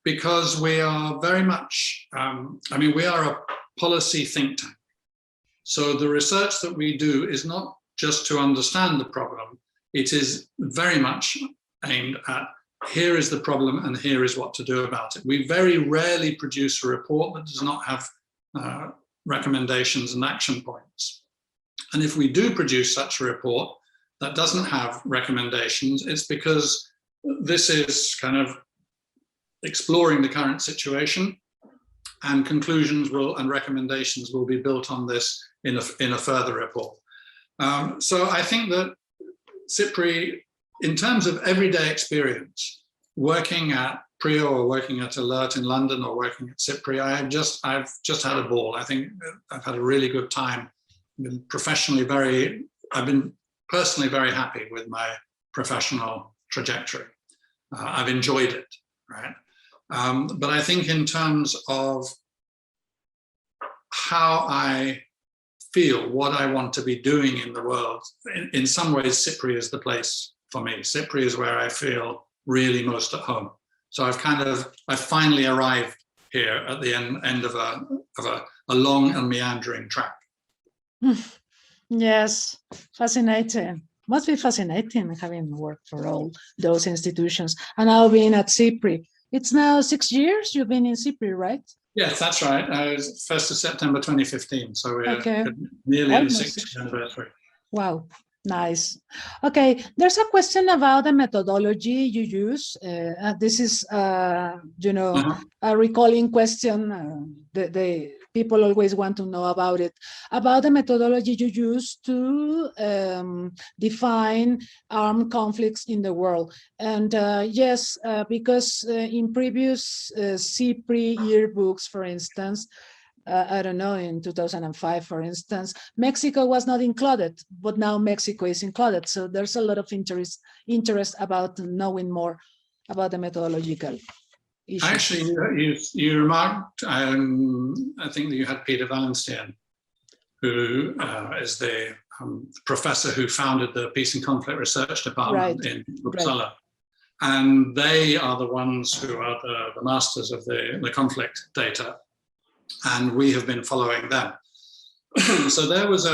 because we are very much, we are a policy think tank. So the research that we do is not just to understand the problem, it is very much aimed at here is the problem and here is what to do about it. We very rarely produce a report that does not have recommendations and action points. And if we do produce such a report that doesn't have recommendations, it's because this is kind of exploring the current situation, and conclusions and recommendations will be built on this in a further report. So I think that CIPRI, in terms of everyday experience, working at PRIO or working at Alert in London or working at CIPRI, I've just had a ball. I think I've had a really good time. I've been personally very happy with my professional trajectory. I've enjoyed it, right? But I think in terms of how I feel, what I want to be doing in the world, in some ways, CIPRI is the place for me. CIPRI is where I feel really most at home. So I've finally arrived here at the end of a long and meandering track. Yes, fascinating. Must be fascinating having worked for all those institutions and now being at CIPRI. It's now 6 years you've been in CIPRI, right? Yes, that's right. 1st of September 2015. So we're nearly at the 6th anniversary. Wow. Nice. Okay, there's a question about the methodology you use. This is, a recalling question. The people always want to know about it, about the methodology you use to define armed conflicts in the world. And yes, because in previous CIPRI yearbooks, for instance, I don't know, in 2005, for instance, Mexico was not included, but now Mexico is included. So there's a lot of interest about knowing more about the methodological issues. Actually, you remarked, I think that you had Peter Wallenstein, who is the professor who founded the Peace and Conflict Research Department in Uppsala. And they are the ones who are the masters of the conflict data. And we have been following them. So there was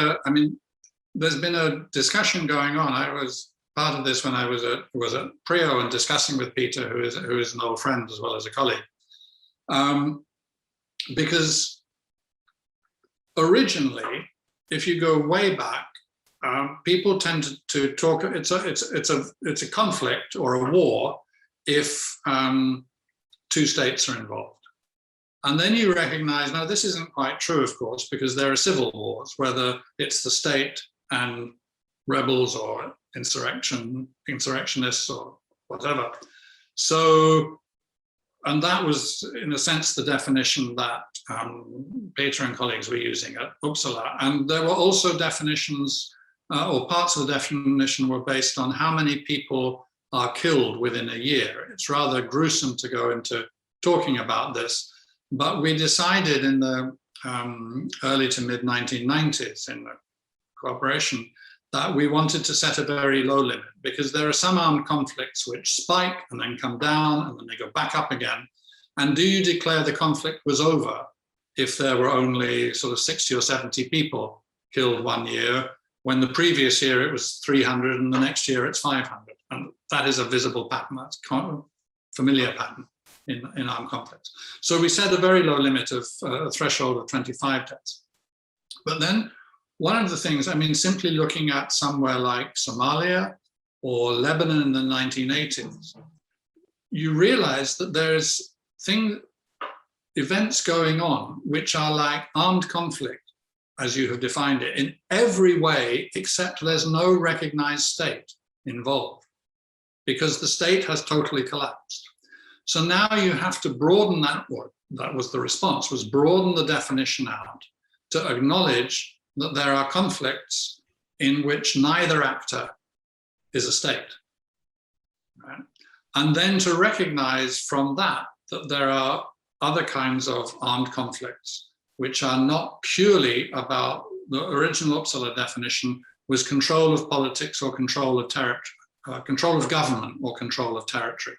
there's been a discussion going on. I was part of this when I was at Prio and discussing with Peter, who is an old friend as well as a colleague. Because originally, if you go way back, people tend to talk. It's a conflict or a war if two states are involved, and then you recognize, no, this isn't quite true, of course, because there are civil wars, whether it's the state and rebels or insurrectionists or whatever. So, and that was, in a sense, the definition that Peter and colleagues were using at Uppsala. And there were also definitions, or parts of the definition were based on how many people are killed within a year. It's rather gruesome to go into talking about this, but we decided in the early to mid 1990s in the cooperation that we wanted to set a very low limit, because there are some armed conflicts which spike and then come down and then they go back up again. And do you declare the conflict was over if there were only sort of 60 or 70 people killed one year, when the previous year it was 300 and the next year it's 500? And that is a visible pattern, that's a familiar pattern in armed conflicts. So we set a very low limit of a threshold of 25 deaths. But then one of the things, simply looking at somewhere like Somalia or Lebanon in the 1980s, you realize that there's events going on which are like armed conflict, as you have defined it, in every way, except there's no recognized state involved, because the state has totally collapsed. So now you have to broaden that was the response, was broaden the definition out to acknowledge that there are conflicts in which neither actor is a state. Right? And then to recognize from that there are other kinds of armed conflicts which are not purely about the original Uppsala definition was control of politics or control of territory, control of government or control of territory,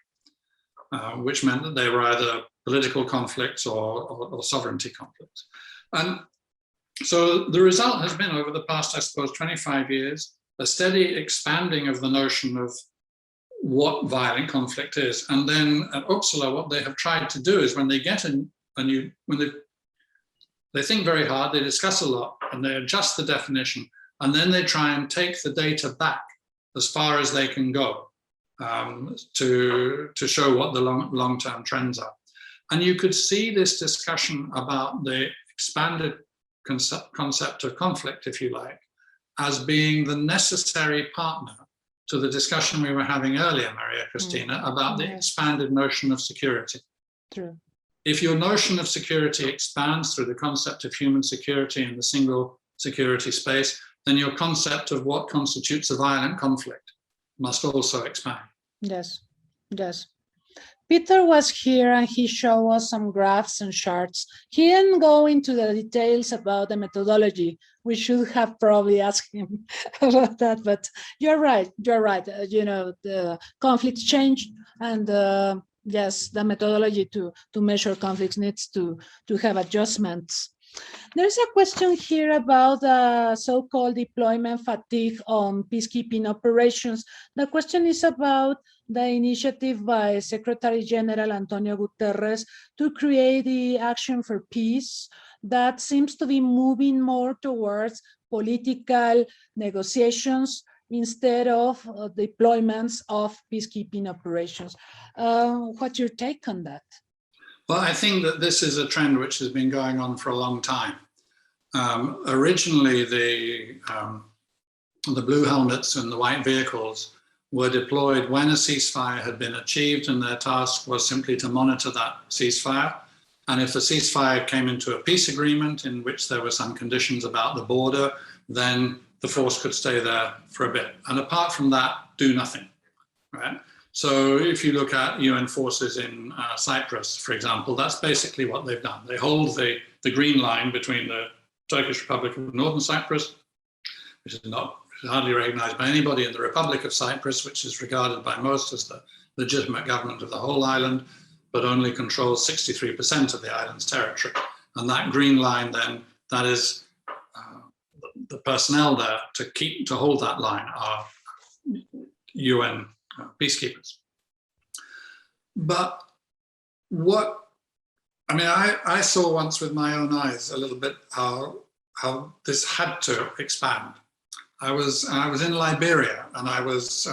which meant that they were either political conflicts or sovereignty conflicts. And so the result has been, over the past, I suppose, 25 years, a steady expanding of the notion of what violent conflict is. And then at Uppsala, what they have tried to do is when they get they think very hard, they discuss a lot, and they adjust the definition, and then they try and take the data back as far as they can go to show what the long-term trends are. And you could see this discussion about the expanded concept of conflict, if you like, as being the necessary partner to the discussion we were having earlier, Maria Cristina, about the expanded notion of security. True. If your notion of security expands through the concept of human security in the single security space, then your concept of what constitutes a violent conflict must also expand. Yes, yes. Peter was here and he showed us some graphs and charts. He didn't go into the details about the methodology. We should have probably asked him about that, but you're right. The conflicts change, and yes, the methodology to measure conflicts needs to have adjustments. There's a question here about so-called deployment fatigue on peacekeeping operations. The question is about the initiative by Secretary General Antonio Guterres to create the Action for Peace that seems to be moving more towards political negotiations instead of deployments of peacekeeping operations. What's your take on that? Well, I think that this is a trend which has been going on for a long time. Originally, the blue helmets and the white vehicles were deployed when a ceasefire had been achieved, and their task was simply to monitor that ceasefire. And if the ceasefire came into a peace agreement in which there were some conditions about the border, then the force could stay there for a bit. And apart from that, do nothing, right? So if you look at UN forces in Cyprus, for example, that's basically what they've done. They hold the green line between the Turkish Republic of Northern Cyprus, which is hardly recognized by anybody, and the Republic of Cyprus, which is regarded by most as the legitimate government of the whole island, but only controls 63% of the island's territory. And that green line then, that is the personnel there to hold that line are UN peacekeepers. But I saw once with my own eyes a little bit how this had to expand. I was in Liberia, and I was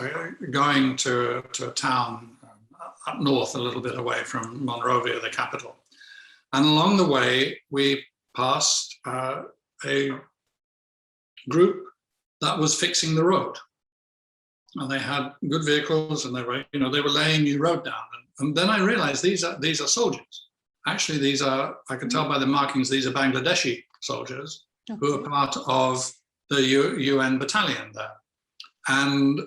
going to a town up north, a little bit away from Monrovia, the capital. And along the way, we passed a group that was fixing the road. And they had good vehicles, and they were laying new road down. And then I realized these are soldiers. Actually, these are, I could tell by the markings, these are Bangladeshi soldiers who are part of the UN battalion there. And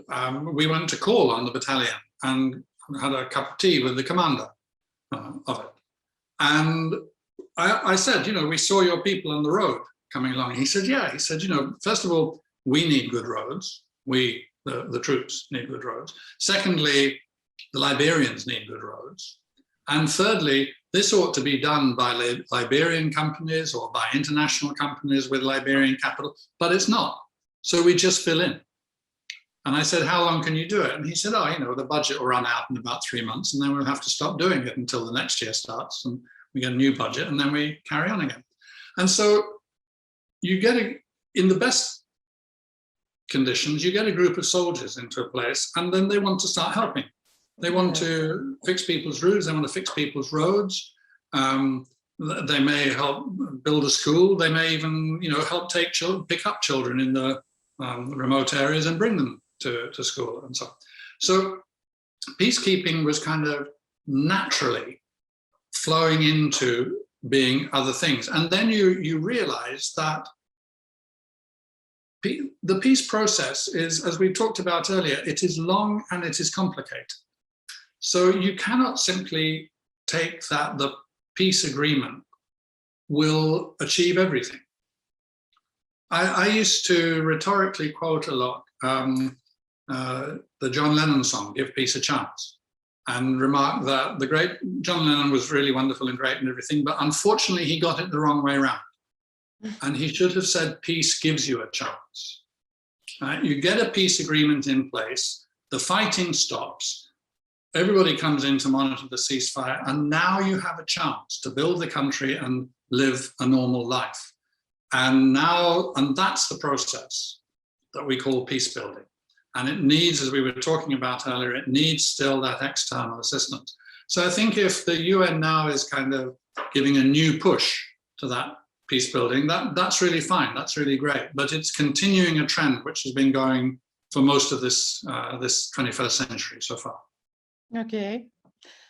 we went to call on the battalion and had a cup of tea with the commander of it. And I said, we saw your people on the road coming along. He said, yeah. He said, first of all, we need good roads. The troops need good roads. Secondly, the Liberians need good roads. And thirdly, this ought to be done by Liberian companies or by international companies with Liberian capital, but it's not. So we just fill in. And I said, how long can you do it? And he said, the budget will run out in about 3 months, and then we'll have to stop doing it until the next year starts, and we get a new budget, and then we carry on again. And so you get in the best conditions, you get a group of soldiers into a place, and then they want to start helping. They want to fix people's roofs, they want to fix people's roads. They may help build a school. They may even, help pick up children in the remote areas and bring them to school and so on. So peacekeeping was kind of naturally flowing into being other things. And then you realize that the peace process is, as we talked about earlier, it is long and it is complicated. So you cannot simply take that the peace agreement will achieve everything. I used to rhetorically quote a lot the John Lennon song, Give Peace a Chance, and remark that the great John Lennon was really wonderful and great and everything, but unfortunately he got it the wrong way around. And he should have said, peace gives you a chance. You get a peace agreement in place, the fighting stops, everybody comes in to monitor the ceasefire, and now you have a chance to build the country and live a normal life. And that's the process that we call peace building. And it needs, as we were talking about earlier, it needs still that external assistance. So I think if the UN now is kind of giving a new push to that peace building, that's really fine, that's really great. But it's continuing a trend which has been going for most of this 21st century so far. Okay.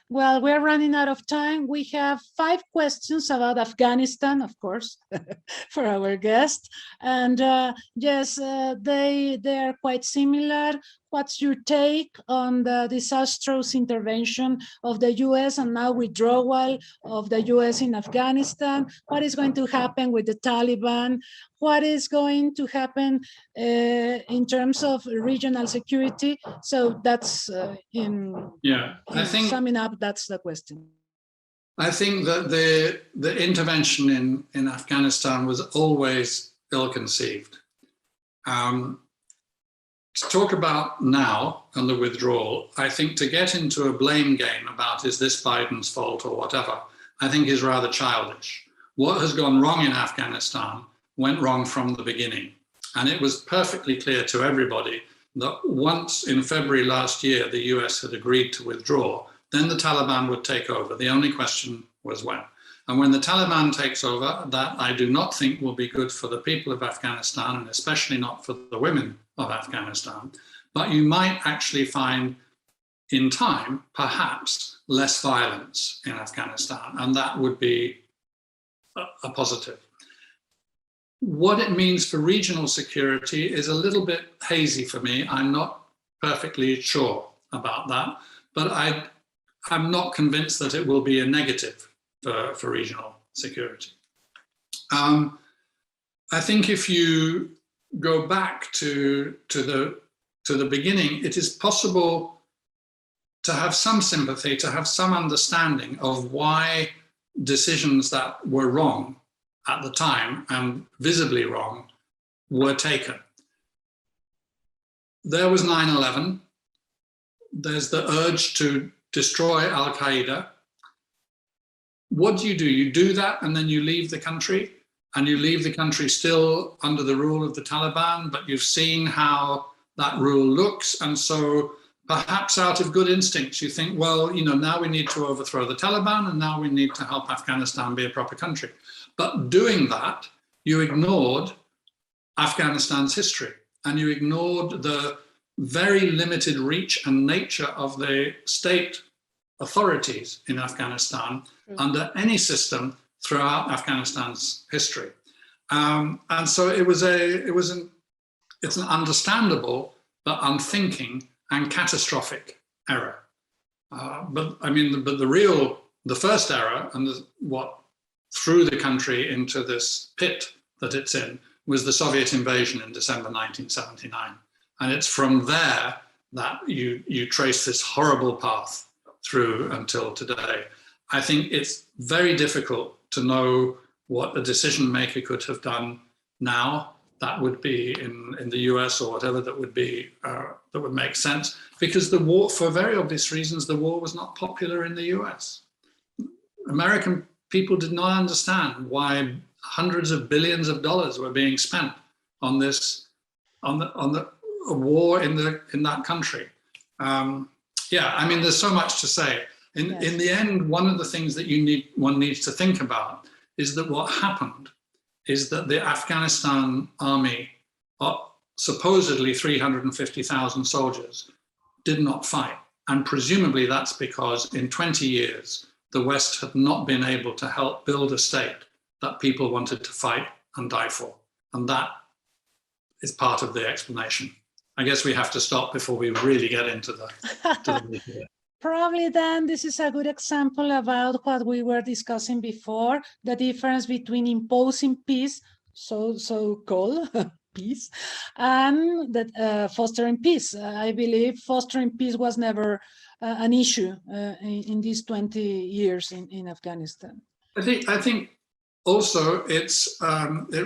Well, we're running out of time. We have 5 questions about Afghanistan, of course, for our guest. And yes, they are quite similar. What's your take on the disastrous intervention of the US and now withdrawal of the US in Afghanistan? What is going to happen with the Taliban? What is going to happen in terms of regional security? So that's summing up, that's the question. I think that the intervention in Afghanistan was always ill-conceived. To talk about now and the withdrawal, I think to get into a blame game about is this Biden's fault or whatever, I think is rather childish. What has gone wrong in Afghanistan went wrong from the beginning. And it was perfectly clear to everybody that once in February last year, the US had agreed to withdraw, then the Taliban would take over. The only question was when. And when the Taliban takes over, that I do not think will be good for the people of Afghanistan, and especially not for the women of Afghanistan. But you might actually find in time, perhaps, less violence in Afghanistan, and that would be a positive. What it means for regional security is a little bit hazy for me. I'm not perfectly sure about that, but I'm not convinced that it will be a negative for regional security. I think if you go back to the beginning, it is possible to have some sympathy, to have some understanding of why decisions that were wrong at the time and visibly wrong were taken. There was 9/11. There's the urge to destroy Al-Qaeda. What do? You do that and then you leave the country, and you leave the country still under the rule of the Taliban, but you've seen how that rule looks. And so perhaps out of good instincts, you think, well, now we need to overthrow the Taliban and now we need to help Afghanistan be a proper country. But doing that, you ignored Afghanistan's history, and you ignored the very limited reach and nature of the state authorities in Afghanistan under any system throughout Afghanistan's history. And so it's an understandable but unthinking and catastrophic error. But the first error, and what threw the country into this pit that it's in, was the Soviet invasion in December 1979. And it's from there that you trace this horrible path through until today. I think it's very difficult to know what a decision maker could have done now that would be in the US or whatever, that would be that would make sense, because the war, for very obvious reasons, the war was not popular in the US. American people did not understand why hundreds of billions of dollars were being spent on this, on a war in that country. There's so much to say. In the end, one of the things that one needs to think about is that what happened is that the Afghanistan army, supposedly 350,000 soldiers, did not fight. And presumably that's because in 20 years, the West had not been able to help build a state that people wanted to fight and die for. And that is part of the explanation. I guess we have to stop before we really get into the Probably then this is a good example about what we were discussing before, the difference between imposing peace, so-called peace, and fostering peace. I believe fostering peace was never an issue in these 20 years in Afghanistan. I think also it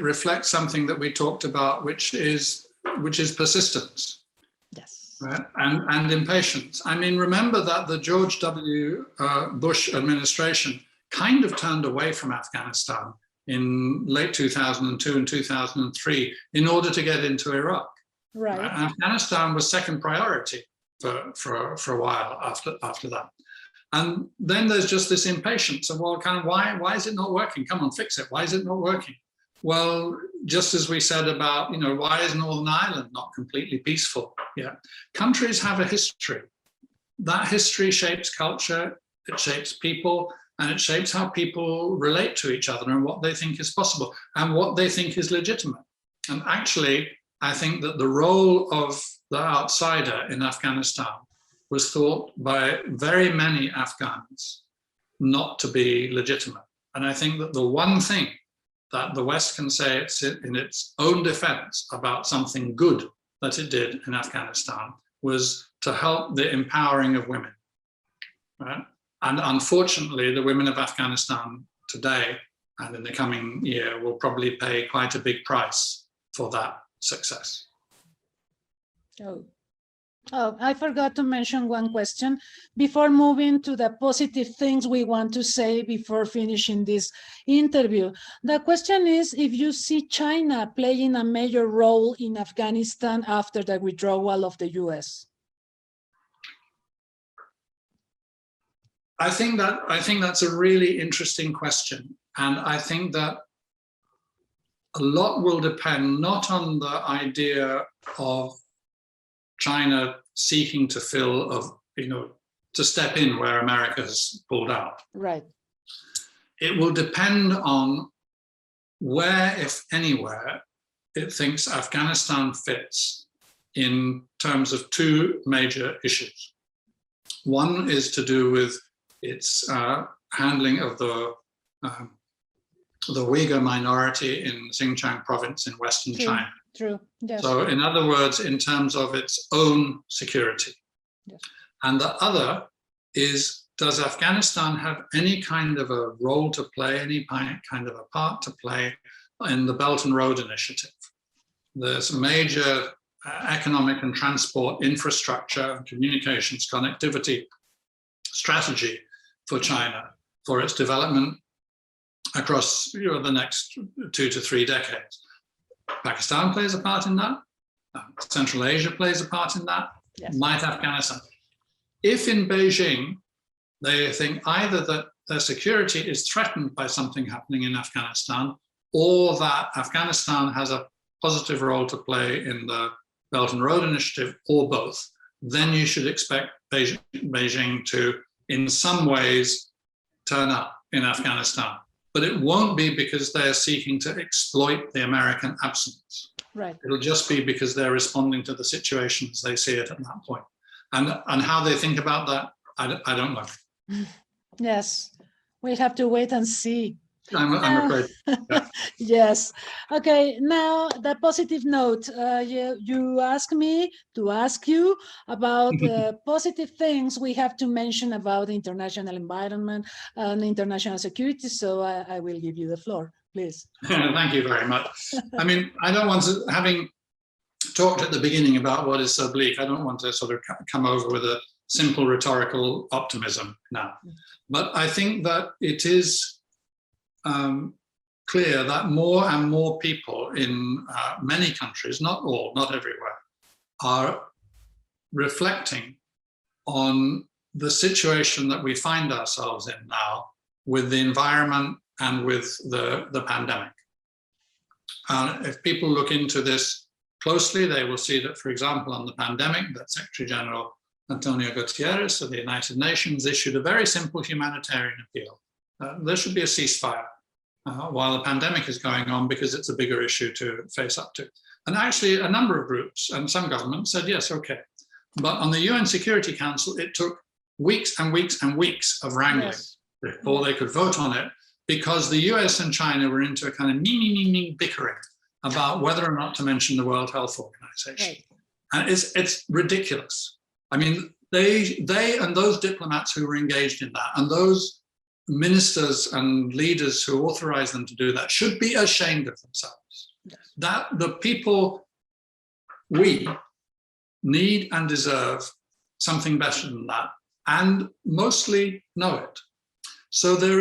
reflects something that we talked about, which is persistence. Yes. Right? And impatience. I mean, remember that the George W. Bush administration kind of turned away from Afghanistan in late 2002 and 2003 in order to get into Iraq. Right. Afghanistan was second priority for a while after that. And then there's just this impatience of, well, why is it not working? Come on, fix it. Why is it not working? Well, just as we said about, why is Northern Ireland not completely peaceful? Yeah, countries have a history. That history shapes culture, it shapes people, and it shapes how people relate to each other and what they think is possible and what they think is legitimate. And actually, I think that the role of the outsider in Afghanistan was thought by very many Afghans not to be legitimate. And I think that the one thing that the West can say in its own defense about something good that it did in Afghanistan was to help the empowering of women. Right? And unfortunately, the women of Afghanistan today and in the coming year will probably pay quite a big price for that success. Oh, I forgot to mention one question before moving to the positive things we want to say before finishing this interview. The question is if you see China playing a major role in Afghanistan after the withdrawal of the US. I think that's a really interesting question. And I think that a lot will depend not on the idea of China seeking to to step in where America has pulled out. Right. It will depend on where, if anywhere, it thinks Afghanistan fits in terms of two major issues. One is to do with its handling of the Uyghur minority in Xinjiang province in Western China. True. Yes. So in other words, in terms of its own security. Yes. And the other is, does Afghanistan have any kind of a role to play, any kind of a part to play in the Belt and Road Initiative? There's a major economic and transport infrastructure, communications, connectivity strategy for China for its development across the next 2 to 3 decades. Pakistan plays a part in that. Central Asia plays a part in that. Yes. Might Afghanistan. If in Beijing, they think either that their security is threatened by something happening in Afghanistan, or that Afghanistan has a positive role to play in the Belt and Road Initiative, or both, then you should expect Beijing to, in some ways, turn up in Afghanistan. But it won't be because they're seeking to exploit the American absence. Right. It'll just be because they're responding to the situation as they see it at that point. And how they think about that, I don't know. Yes, we'll have to wait and see. I'm afraid. Yeah. Yes. Okay. Now the positive note. You asked me to ask you about positive things we have to mention about the international environment and international security. So I will give you the floor, please. Thank you very much. I mean, I don't want to, having talked at the beginning about what is so bleak, I don't want to sort of come over with a simple rhetorical optimism now. But I think that it is clear that more and more people in many countries, not all, not everywhere, are reflecting on the situation that we find ourselves in now with the environment and with the pandemic. If people look into this closely, they will see that, for example, on the pandemic, that Secretary General Antonio Guterres of the United Nations issued a very simple humanitarian appeal. There should be a ceasefire while the pandemic is going on, because it's a bigger issue to face up to. And actually a number of groups and some governments said, yes, okay. But on the UN Security Council, it took weeks and weeks and weeks of wrangling before they could vote on it, because the US and China were into a kind of bickering about whether or not to mention the World Health Organization. Right. And it's ridiculous. I mean, they and those diplomats who were engaged in that, and those ministers and leaders who authorized them to do that, should be ashamed of themselves. Yes. That the people, we need and deserve something better than that, and mostly know it. So there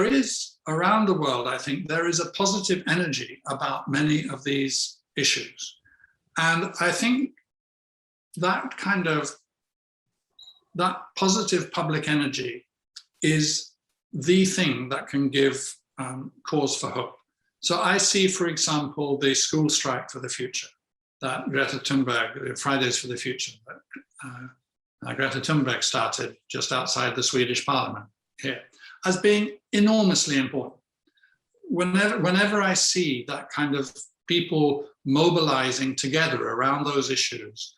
is around the world, I think, there is a positive energy about many of these issues. And I think that that positive public energy is the thing that can give cause for hope. So I see, for example, the school strike for the future that Greta Thunberg, Fridays for the Future, that Greta Thunberg started just outside the Swedish Parliament here, as being enormously important. Whenever I see that kind of people mobilizing together around those issues,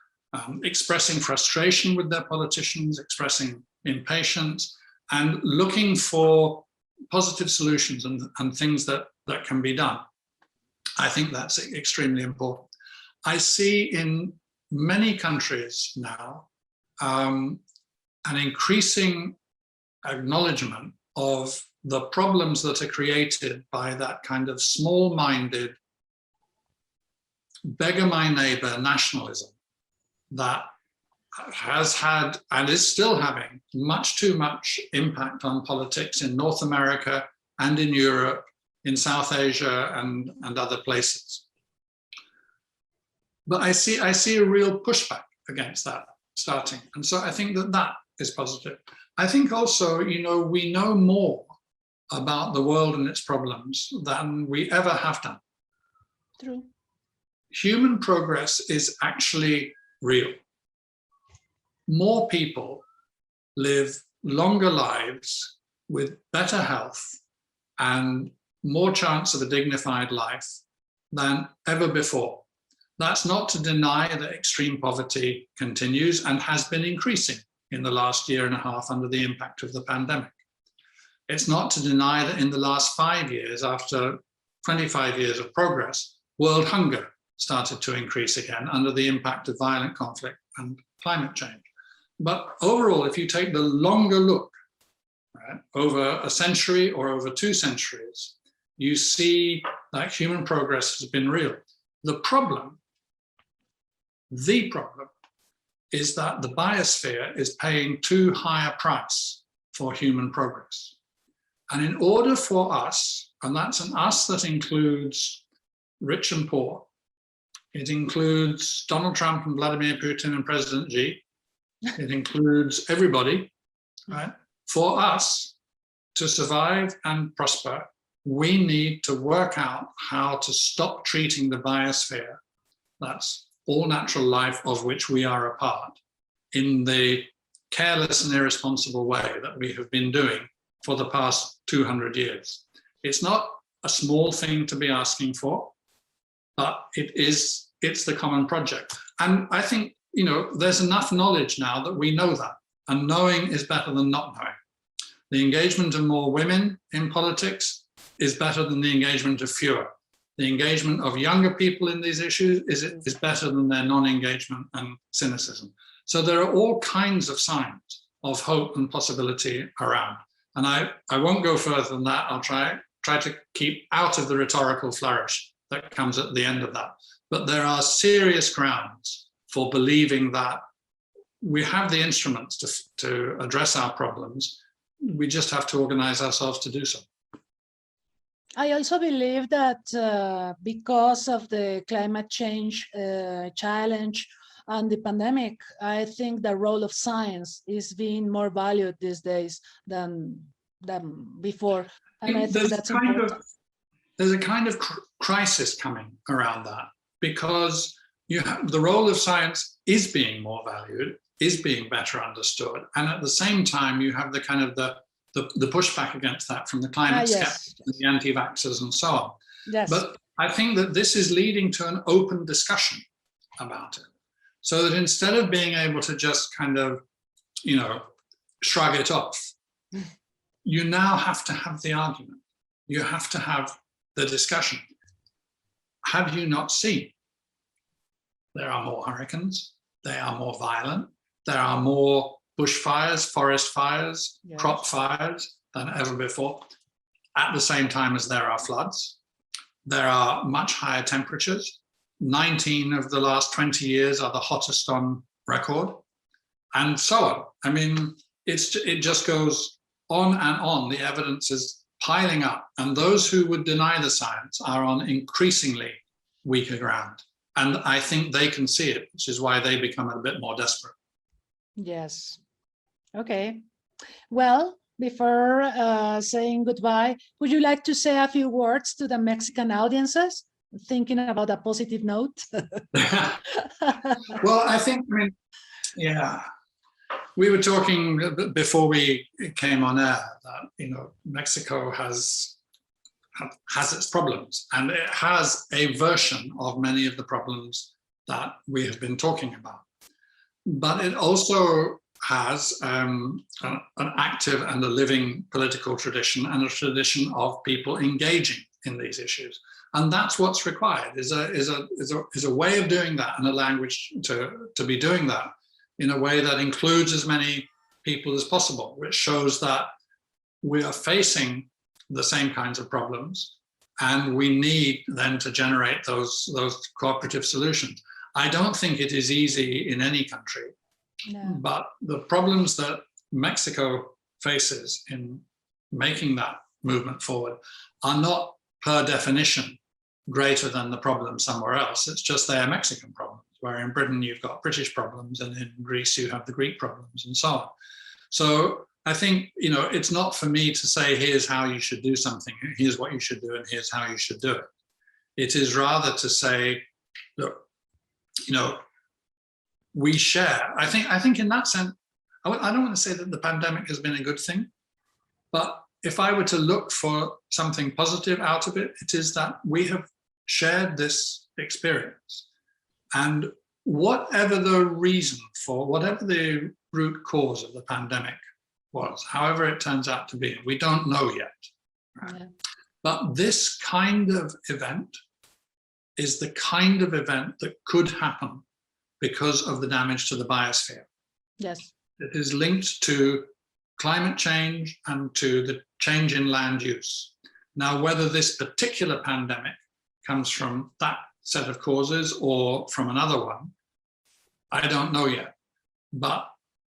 expressing frustration with their politicians, expressing impatience, and looking for positive solutions and things that can be done, I think that's extremely important. I see in many countries now an increasing acknowledgement of the problems that are created by that kind of small-minded, beggar my neighbor nationalism that has had and is still having much too much impact on politics in North America and in Europe, in South Asia and other places. But I see a real pushback against that starting. And so I think that is positive. I think also, we know more about the world and its problems than we ever have done. True. Human progress is actually real. More people live longer lives with better health and more chance of a dignified life than ever before. That's not to deny that extreme poverty continues and has been increasing in the last year and a half under the impact of the pandemic. It's not to deny that in the last 5 years, after 25 years of progress, world hunger started to increase again under the impact of violent conflict and climate change. But overall, if you take the longer look, right, over a century or over 2 centuries, you see that human progress has been real. The problem is that the biosphere is paying too high a price for human progress. And in order for us, and that's an us that includes rich and poor, it includes Donald Trump and Vladimir Putin and President Xi, it includes everybody, right? For us to survive and prosper, we need to work out how to stop treating the biosphere, that's all natural life of which we are a part, in the careless and irresponsible way that we have been doing for the past 200 years. It's not a small thing to be asking for, but it's the common project. And I think, you know, there's enough knowledge now that we know that, and knowing is better than not knowing. The engagement of more women in politics is better than the engagement of fewer. The engagement of younger people in these issues is better than their non-engagement and cynicism. So there are all kinds of signs of hope and possibility around. And I won't go further than that. I'll try to keep out of the rhetorical flourish that comes at the end of that. But there are serious grounds for believing that we have the instruments to address our problems. We just have to organize ourselves to do so. I also believe that because of the climate change challenge and the pandemic, I think the role of science is being more valued these days than before. And I think that's important. There's a kind of crisis coming around that, because you have, the role of science is being more valued, is being better understood, and at the same time you have the kind of the pushback against that from the climate skeptics and the anti-vaxxers and so on. Yes. But I think that this is leading to an open discussion about it, so that instead of being able to just kind of, you know, shrug it off, you now have to have the argument. You have to have the discussion. Have you not seen? There are more hurricanes, they are more violent, there are more bushfires, forest fires, yes, crop fires than ever before, at the same time as there are floods. There are much higher temperatures. 19 of the last 20 years are the hottest on record, and so on. I mean, it just goes on and on. The evidence is piling up, and those who would deny the science are on increasingly weaker ground. And I think they can see it, which is why they become a bit more desperate. Yes. Okay. Well, before saying goodbye, would you like to say a few words to the Mexican audiences, thinking about a positive note? Well, I think, I mean, yeah, we were talking before we came on air that, you know, Mexico has its problems, and it has a version of many of the problems that we have been talking about. But it also has an active and a living political tradition, and a tradition of people engaging in these issues. And that's what's required, is a way of doing that, and a language to be doing that in a way that includes as many people as possible, which shows that we are facing the same kinds of problems, and we need then to generate those cooperative solutions. I don't think it is easy in any country, no, but the problems that Mexico faces in making that movement forward are not per definition greater than the problems somewhere else. It's just they are Mexican problems, where in Britain you've got British problems, and in Greece you have the Greek problems, and so on. So I think, you know, it's not for me to say, here's how you should do something, here's what you should do, and here's how you should do it. It is rather to say, look, you know, we share. I think in that sense, I don't want to say that the pandemic has been a good thing, but if I were to look for something positive out of it, it is that we have shared this experience. And whatever the reason for, whatever the root cause of the pandemic was, however it turns out to be, we don't know yet. Right? Yeah. But this kind of event is the kind of event that could happen because of the damage to the biosphere. Yes. It is linked to climate change and to the change in land use. Now, whether this particular pandemic comes from that set of causes or from another one, I don't know yet. But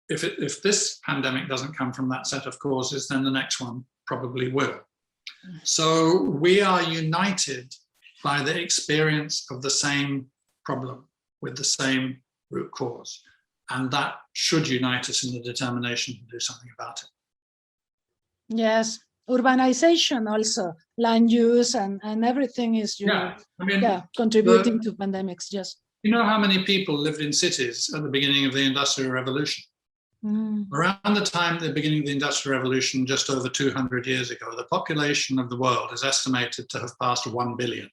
if this pandemic doesn't come from that set of causes, then the next one probably will. So we are united by the experience of the same problem with the same root cause. And that should unite us in the determination to do something about it. Yes, urbanization also, land use and everything is contributing to pandemics. Yes. You know how many people lived in cities at the beginning of the Industrial Revolution? Around the time, the beginning of the Industrial Revolution, just over 200 years ago, the population of the world is estimated to have passed 1 billion.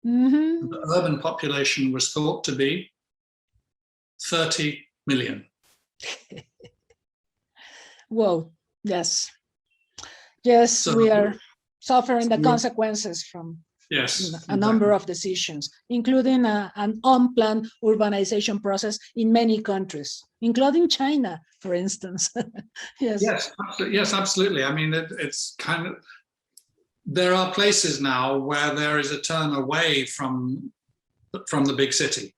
The urban population was thought to be 30 million. Whoa, yes. Yes, so, we are suffering the consequences from a number of decisions, including an unplanned urbanization process in many countries, including China, for instance. Yes, absolutely. I mean, it's kind of, there are places now where there is a turn away from the big city,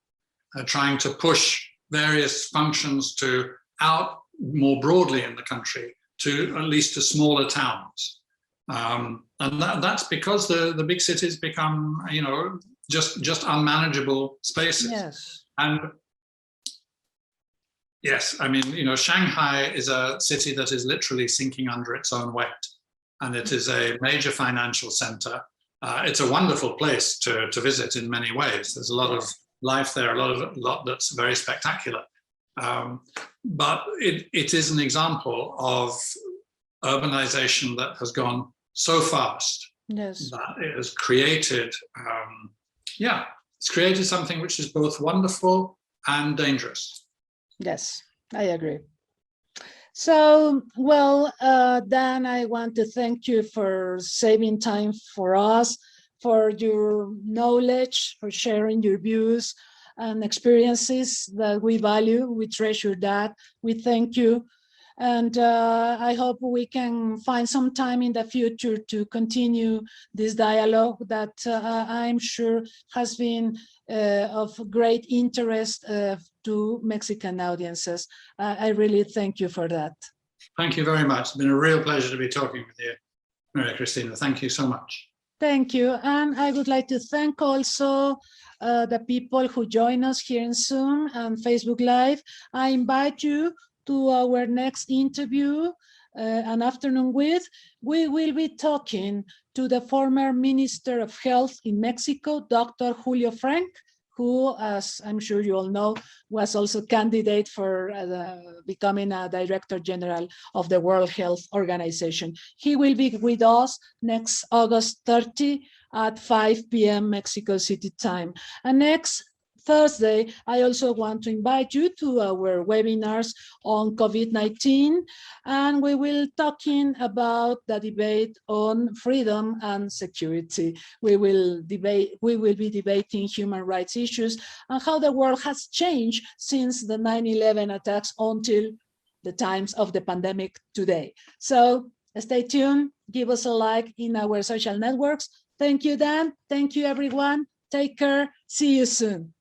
trying to push various functions to out more broadly in the country, to at least to smaller towns. And that's because the big cities become, just unmanageable spaces. Yes. And yes, I mean, Shanghai is a city that is literally sinking under its own weight. And it is a major financial center. It's a wonderful place to visit in many ways. There's a lot of life there, a lot that's very spectacular. But it is an example of urbanization that has gone so fast that it has created, it's created something which is both wonderful and dangerous. Yes, I agree. So, well, Dan, I want to thank you for saving time for us, for your knowledge, for sharing your views and experiences that we value. We treasure that. We thank you. And I hope we can find some time in the future to continue this dialogue that I'm sure has been of great interest to Mexican audiences. I really thank you for that. Thank you very much. It's been a real pleasure to be talking with you, Maria Cristina. Thank you so much. Thank you. And I would like to thank also the people who join us here in Zoom and Facebook Live. I invite you to our next interview, an afternoon with. We will be talking to the former Minister of Health in Mexico, Dr. Julio Frank, who, as I'm sure you all know, was also candidate for becoming a Director General of the World Health Organization. He will be with us next August 30 at 5 p.m. Mexico City time. And next Thursday, I also want to invite you to our webinars on COVID-19, and we will talking about the debate on freedom and security. We will be debating human rights issues and how the world has changed since the 9/11 attacks until the times of the pandemic today. So stay tuned, give us a like in our social networks. Thank you, Dan. Thank you, everyone. Take care. See you soon.